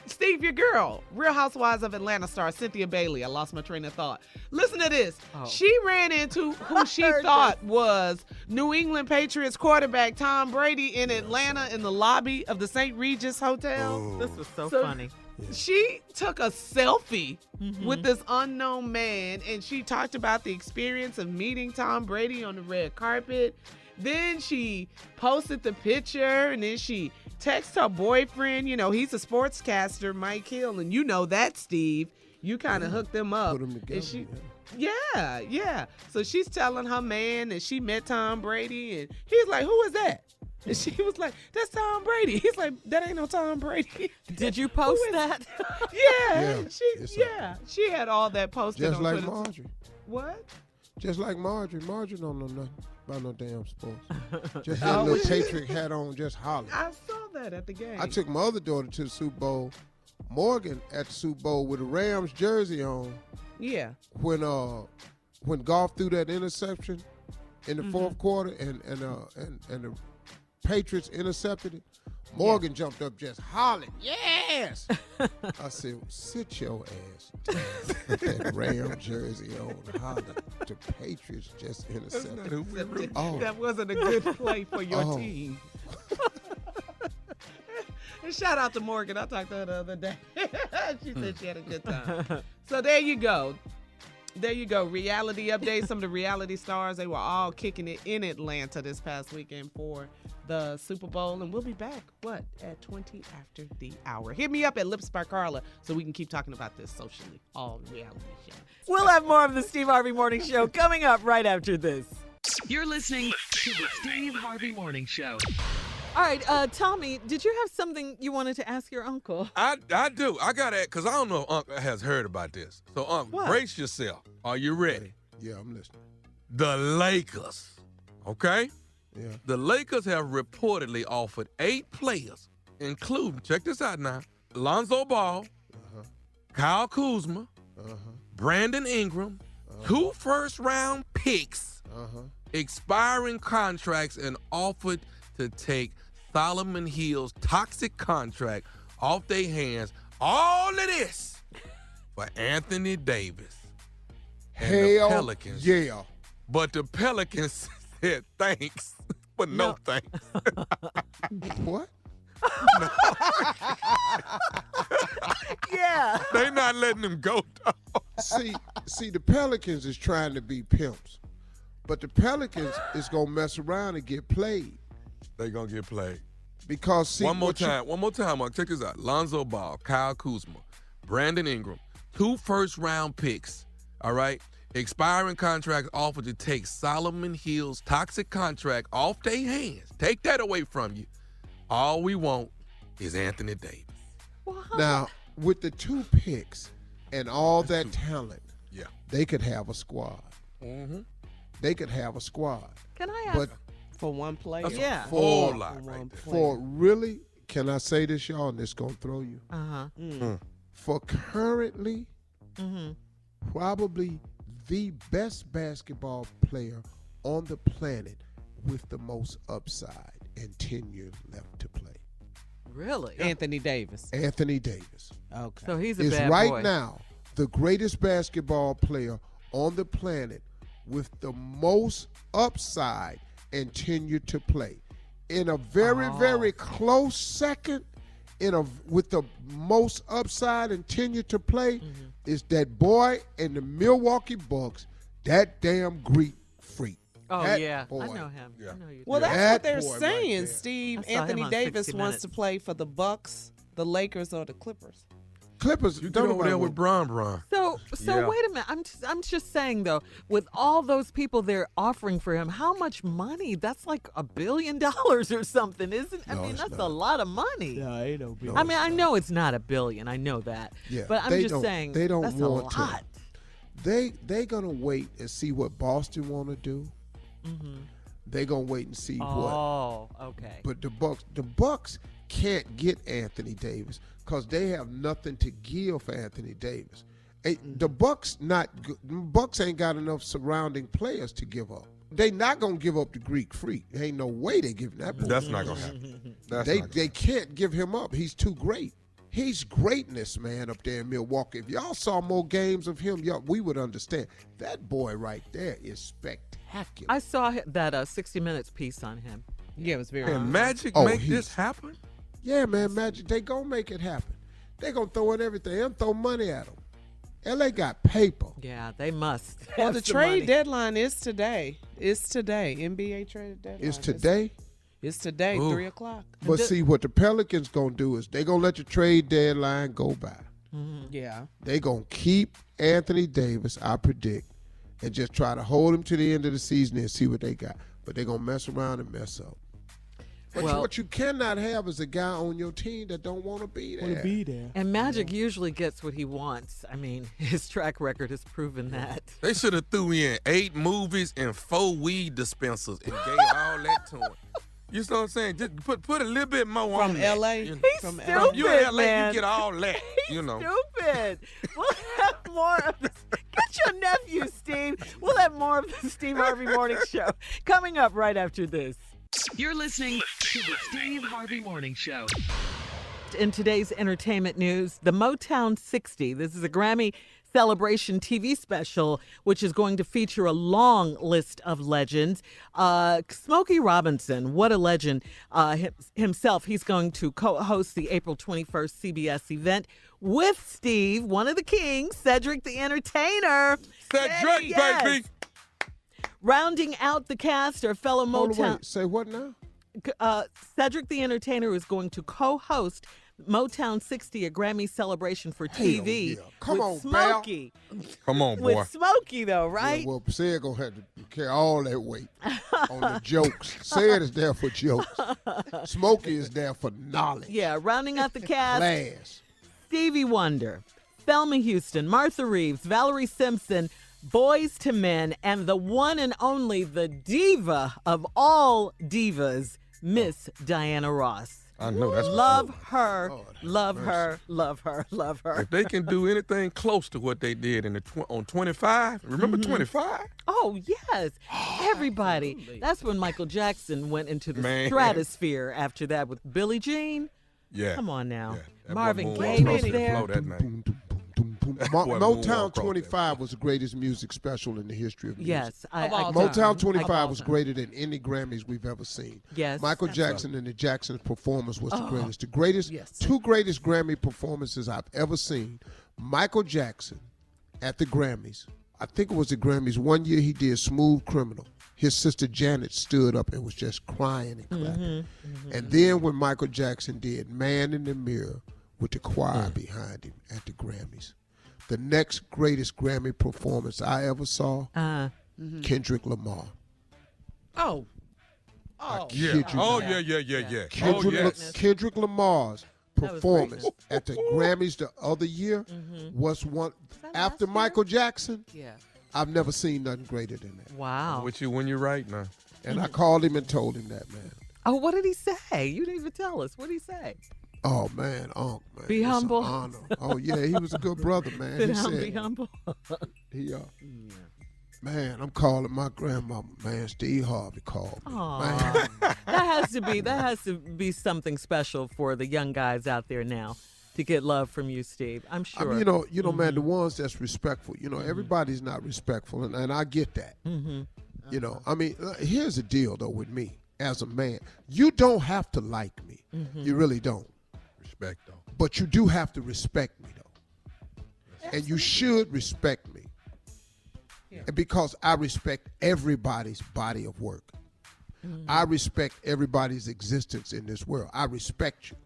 Steve, your girl, Real Housewives of Atlanta star Cynthia Bailey. I lost my train of thought. Listen to this. She ran into who she thought was New England Patriots quarterback Tom Brady in Atlanta in the lobby of the St. Regis Hotel. This was so funny. She took a selfie with this unknown man, and she talked about the experience of meeting Tom Brady on the red carpet. Then she posted the picture, and then she texted her boyfriend. You know, he's a sportscaster, Mike Hill, and you know that, Steve. You kind of hooked them up. Put them together. And yeah. So she's telling her man that she met Tom Brady, and he's like, who is that? And she was like, that's Tom Brady. He's like, that ain't no Tom Brady. Did you post that? She had all that posted Just on like Twitter. Marjorie. What? Just like Marjorie. Marjorie don't know nothing about no damn sports. Just had a little Patriot hat on, just hollering. I saw that at the game. I took my other daughter to the Super Bowl. Morgan at the Super Bowl with a Rams jersey on. Yeah. When Goff threw that interception in the fourth quarter and the Patriots intercepted it, Morgan jumped up just hollering, yes! I said, sit your ass down. Put that Ram jersey on, holler. The Patriots just intercepted. That wasn't a good play for your team. And shout out to Morgan. I talked to her the other day. She said she had a good time. So there you go. There you go. Reality update. Some of the reality stars, they were all kicking it in Atlanta this past weekend for the Super Bowl. And we'll be back, at 20 after the hour. Hit me up at Lips by Carla so we can keep talking about this socially. All reality show. We'll have more of the Steve Harvey Morning Show coming up right after this. You're listening to the Steve Harvey Morning Show. All right, Tommy, did you have something you wanted to ask your uncle? I do. I got to, because I don't know if Uncle has heard about this. So, Uncle, brace yourself. Are you ready? Yeah, I'm listening. The Lakers, okay? Yeah. The Lakers have reportedly offered 8 players, including, check this out now, Lonzo Ball, Kyle Kuzma, Brandon Ingram, 2 first-round picks, expiring contracts, and offered to take Solomon Hill's toxic contract off their hands. All of this for Anthony Davis and the Pelicans. Yeah. But the Pelicans said thanks, but no thanks. What? Yeah. They not letting him go, dog. See, the Pelicans is trying to be pimps. But the Pelicans is going to mess around and get played. They're going to get played. Because, see, One more time, Mark. Check this out. Lonzo Ball, Kyle Kuzma, Brandon Ingram, 2 first-round picks, all right? Expiring contracts offered to take Solomon Hill's toxic contract off their hands. Take that away from you. All we want is Anthony Davis. Now, with the 2 picks and all that talent, yeah, they could have a squad. Mm-hmm. They could have a squad. Can I ask? But for one player? Yeah. For a lot right there. For really, can I say this, y'all, and this going to throw you? For currently, probably the best basketball player on the planet with the most upside and tenure left to play. Really? Anthony Davis. Anthony Davis. Okay. So he's a is bad right boy. now the greatest basketball player on the planet with the most upside and tenure to play. In a very, very close second, with the most upside and tenure to play, is that boy in the Milwaukee Bucks, that damn Greek freak. Oh, that yeah. boy. I know him. Yeah. I know you. Well, do. that's That what they're boy right saying, there. Steve. I saw him Anthony on Davis 60 wants to Minutes. play for the Bucks, the Lakers, or the Clippers. Clippers, You don't get over nobody there with want- Bron. So Yeah. wait a minute. I'm just saying though, with all those people they're offering for him, how much money? That's like $1 billion or something, isn't? I No, mean, it's that's not. a lot of money. ain't no No, I mean, it's I not. know it's not $1 billion. I know that. Yeah, But I'm they just don't- saying they don't that's want a to. lot. They gonna wait and see what Boston want to do. They gonna wait and see what. Oh, okay. But the Bucks can't get Anthony Davis because they have nothing to give for Anthony Davis. The Bucks ain't got enough surrounding players to give up. They not gonna give up the Greek freak. There ain't no way they giving that. That's not going to happen. They can't give him up. He's too great. He's greatness, man, up there in Milwaukee. If y'all saw more games of him, we would understand. That boy right there is spectacular. I saw that 60 Minutes piece on him. Yeah, it was very. Can Magic Oh, make he's- this happen? Yeah, man, Magic, they gonna make it happen. They gonna throw in everything. They'll throw money at them. LA got paper. Yeah, they must. Well, have the some trade money. deadline is today. It's today. NBA trade deadline. It's today. It's today, Ooh. 3 o'clock. But see, what the Pelicans gonna do is they gonna let the trade deadline go by. Yeah. They gonna keep Anthony Davis, I predict, and just try to hold him to the end of the season and see what they got. But they gonna mess around and mess up. But Well- what you cannot have is a guy on your team that don't want to be there. And Magic usually gets what he wants. I mean, his track record has proven that. They should have threw in 8 movies and 4 weed dispensers and gave all that to him. You know what I'm saying? Just put a little bit more on From that, LA? you know. From stupid, LA? You in LA, man. you get all that, you know. Stupid. We'll have more of this. Get your nephew, Steve. We'll have more of the Steve Harvey Morning Show coming up right after this. You're listening to the Steve Harvey Morning Show. In today's entertainment news, the Motown 60. This is a Grammy celebration TV special, which is going to feature a long list of legends. Smokey Robinson, what a legend himself. He's going to co-host the April 21st CBS event with Steve, one of the kings, Cedric the Entertainer. Cedric, Yes. baby. Rounding out the cast are fellow Hold on, Motown. wait. Say what now? Cedric the Entertainer is going to co-host Motown 60, a Grammy celebration for TV. yeah. Come with on, Bell. Smokey. Come on, boy. With Smokey, though, right? Yeah, well, Sid gonna have to carry all that weight on the jokes. Sid is there for jokes. Smokey is there for knowledge. Yeah, rounding out the cast, Class. Stevie Wonder, Thelma Houston, Martha Reeves, Valerie Simpson, Boys to Men, and the one and only, the diva of all divas, Miss Diana Ross. I know that's Love her, Lord have love mercy. her, love her, love her. If they can do anything close to what they did in on 25, remember 25? Oh, yes. Everybody. That's when Michael Jackson went into the Man. stratosphere after that with Billie Jean. Yeah. Come on now. Yeah. That boy Marvin moonwalked Gaye across was the there. floor that night. Boom, boom, boom, boom, boom. boy moonwalked Motown across 25 was the greatest music special in the history of music. Yes. I Motown Of 25 all was time. greater than any Grammys we've ever seen. Yes. Michael Jackson and the Jacksons' performance was the greatest. The greatest, Yes. 2 greatest Grammy performances I've ever seen. Michael Jackson at the Grammys. I think it was the Grammys. One year he did Smooth Criminal. his sister Janet stood up and was just crying and clapping. And then when Michael Jackson did Man in the Mirror with the choir behind him at the Grammys, the next greatest Grammy performance I ever saw, Kendrick Lamar. Oh. Yeah. Kendrick Lamar's performance at the Grammys the other year was one after Michael Jackson. Yeah. I've never seen nothing greater than that. Wow. I'm with you when you're right now. And I called him and told him that, man. Oh, what did he say? You didn't even tell us. What did he say? Oh, man, man. Be it's an humble. honor. Oh, yeah, he was a good brother, man. He said, be humble. Man, I'm calling my grandmama, man. Steve Harvey called me. Man. That has to be something special for the young guys out there now to get love from you, Steve. I'm sure. I mean, you know, man, the ones that's respectful. You know, everybody's not respectful, and I get that. You know, I mean, here's the deal though with me as a man. You don't have to like me. You really don't. Respect though. But you do have to respect me though, and you should respect me. And because I respect everybody's body of work. I respect everybody's existence in this world. I respect you.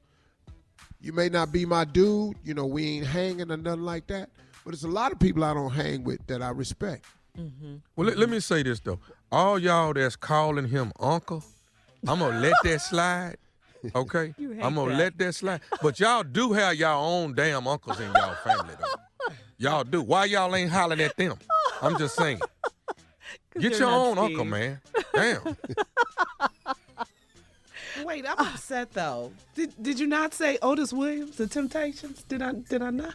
You may not be my dude, you know, we ain't hanging or nothing like that, but there's a lot of people I don't hang with that I respect. Well, let me say this, though. All y'all that's calling him uncle, I'm going to let that slide, okay? I'm going to let that slide. But y'all do have y'all own damn uncles in y'all family, though. Y'all do. Why y'all ain't hollering at them? I'm just saying. Get your own uncle, man. Damn. Wait, I'm upset though. Did you not say Otis Williams, The Temptations? Did I not?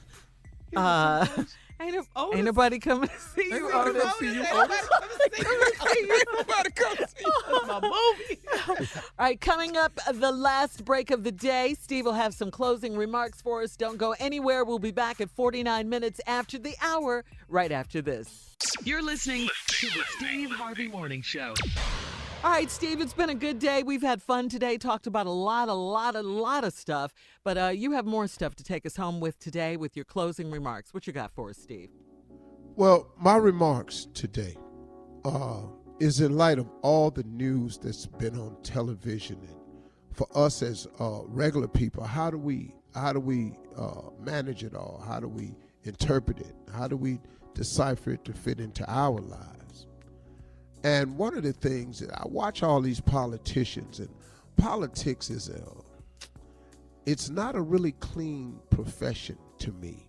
Ain't nobody coming to see you, Otis. Nobody come see you. That's my movie. All right, coming up, the last break of the day. Steve will have some closing remarks for us. Don't go anywhere. We'll be back at 49 minutes after the hour, right after this. You're listening to the Steve Harvey Morning Show. All right, Steve, it's been a good day. We've had fun today, talked about a lot of stuff. But you have more stuff to take us home with today with your closing remarks. What you got for us, Steve? Well, my remarks today is in light of all the news that's been on television, and for us as regular people, how do we manage it all? How do we interpret it? How do we decipher it to fit into our lives? And one of the things that I watch all these politicians, and politics is it's not a really clean profession to me.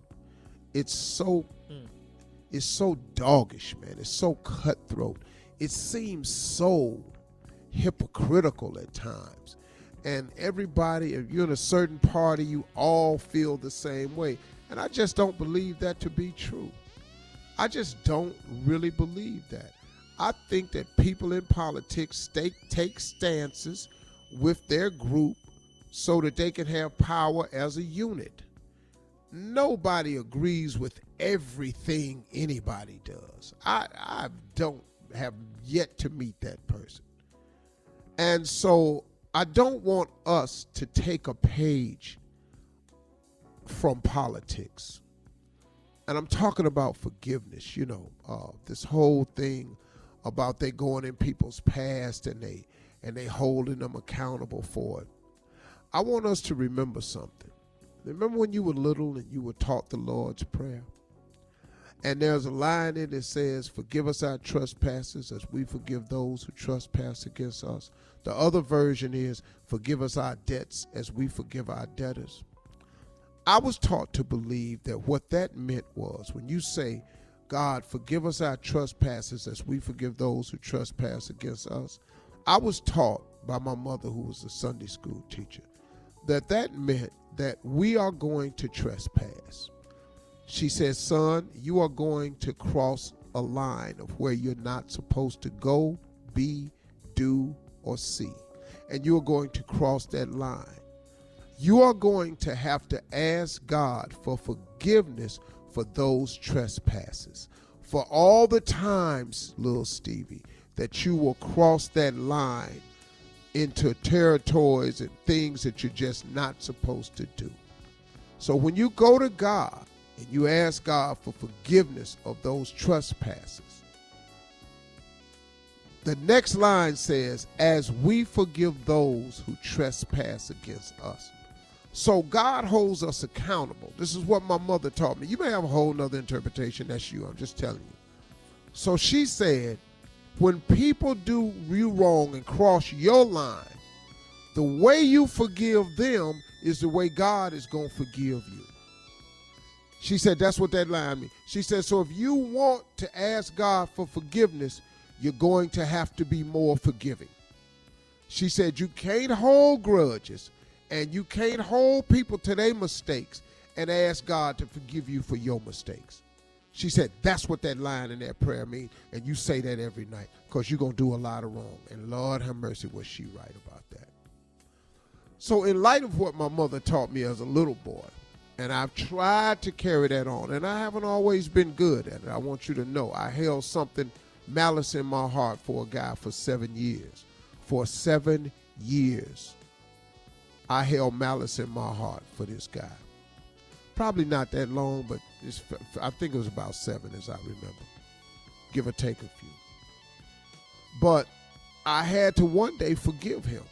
It's so doggish, man. It's so cutthroat. It seems so hypocritical at times. And everybody, if you're in a certain party, you all feel the same way. And I just don't believe that to be true. I just don't really believe that. I think that people in politics take stances with their group so that they can have power as a unit. Nobody agrees with everything anybody does. I don't have yet to meet that person. And so I don't want us to take a page from politics. And I'm talking about forgiveness, you know, this whole thing about they going in people's past and they holding them accountable for it. I want us to remember something. Remember when you were little and you were taught the Lord's Prayer? And there's a line in it that says, forgive us our trespasses as we forgive those who trespass against us. The other version is, forgive us our debts as we forgive our debtors. I was taught to believe that what that meant was when you say, God, forgive us our trespasses as we forgive those who trespass against us. I was taught by my mother, who was a Sunday school teacher, that meant that we are going to trespass. She said, son, you are going to cross a line of where you're not supposed to go, be, do, or see. And you are going to cross that line. You are going to have to ask God for forgiveness for those trespasses. For all the times, little Stevie, that you will cross that line into territories and things that you're just not supposed to do. So when you go to God and you ask God for forgiveness of those trespasses, The next line says, as we forgive those who trespass against us. So God holds us accountable. This is what my mother taught me. You may have a whole nother interpretation. That's you. I'm just telling you. So she said, when people do you wrong and cross your line, the way you forgive them is the way God is going to forgive you. She said that's what that line means. She said, so if you want to ask God for forgiveness, you're going to have to be more forgiving. She said you can't hold grudges and you can't hold people to their mistakes and ask God to forgive you for your mistakes. She said that's what that line in that prayer means, and you say that every night because you're going to do a lot of wrong. And Lord have mercy, was she right about that. So in light of what my mother taught me as a little boy, and I've tried to carry that on, and I haven't always been good at it. I want you to know I held something malice in my heart for a guy for 7 years. For 7 years, I held malice in my heart for this guy. Probably not that long, but I think it was about 7 as I remember, give or take a few. But I had to one day forgive him.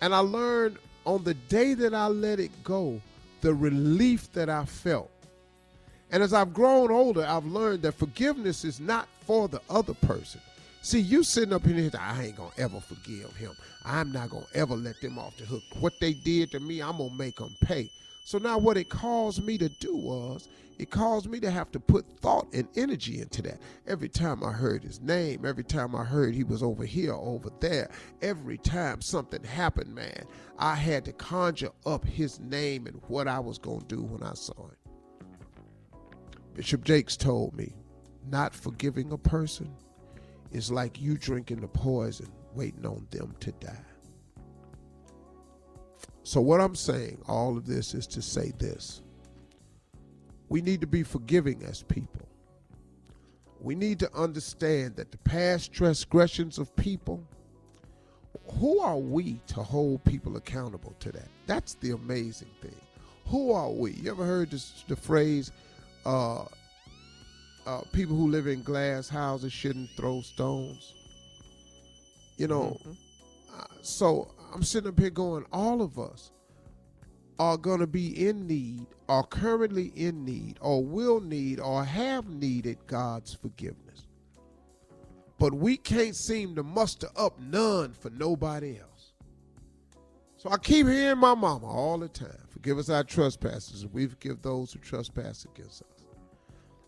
And I learned on the day that I let it go, the relief that I felt. And as I've grown older, I've learned that forgiveness is not for the other person. See, you sitting up in here, I ain't going to ever forgive him. I'm not going to ever let them off the hook. What they did to me, I'm going to make them pay. So now what it caused me to do was, it caused me to have to put thought and energy into that. Every time I heard his name, every time I heard he was over here, over there, every time something happened, man, I had to conjure up his name and what I was going to do when I saw it. Bishop Jakes told me, not forgiving a person is like you drinking the poison, waiting on them to die. So what I'm saying, all of this is to say this. We need to be forgiving as people. We need to understand that the past transgressions of people, who are we to hold people accountable to that? That's the amazing thing. Who are we? You ever heard the phrase, people who live in glass houses shouldn't throw stones? You know, so I'm sitting up here going, all of us are going to be in need, are currently in need, or will need, or have needed God's forgiveness. But we can't seem to muster up none for nobody else. So I keep hearing my mama all the time, forgive us our trespasses, and we forgive those who trespass against us.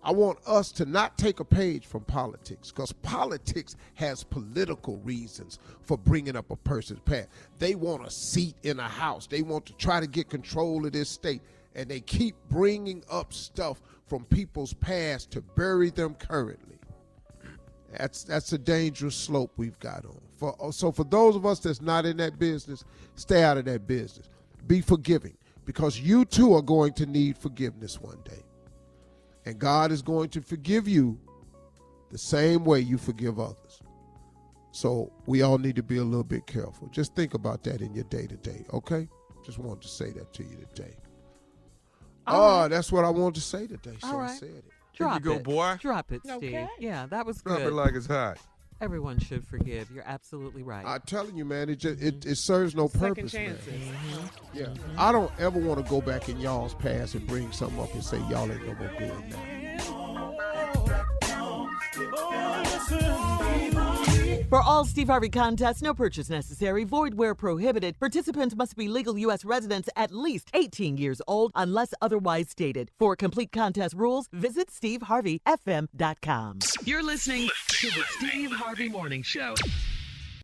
I want us to not take a page from politics, because politics has political reasons for bringing up a person's past. They want a seat in a house. They want to try to get control of this state, and they keep bringing up stuff from people's past to bury them currently. That's a dangerous slope we've got on. So for those of us that's not in that business, stay out of that business. Be forgiving, because you too are going to need forgiveness one day. And God is going to forgive you the same way you forgive others. So we all need to be a little bit careful. Just think about that in your day-to-day, okay? Just wanted to say that to you today. That's what I wanted to say today, so I said it. Drop Here you go, boy. Drop it, Steve. Okay. Yeah, that was Drop good. it like it's hot. Everyone should forgive. You're absolutely right. I'm telling you, man, it serves no Second purpose, chances. man. Yeah. I don't ever want to go back in y'all's past and bring something up and say y'all ain't no more good now. For all Steve Harvey contests, no purchase necessary, void where prohibited. Participants must be legal U.S. residents at least 18 years old unless otherwise stated. For complete contest rules, visit SteveHarveyFM.com. You're listening to the Steve Harvey Morning Show.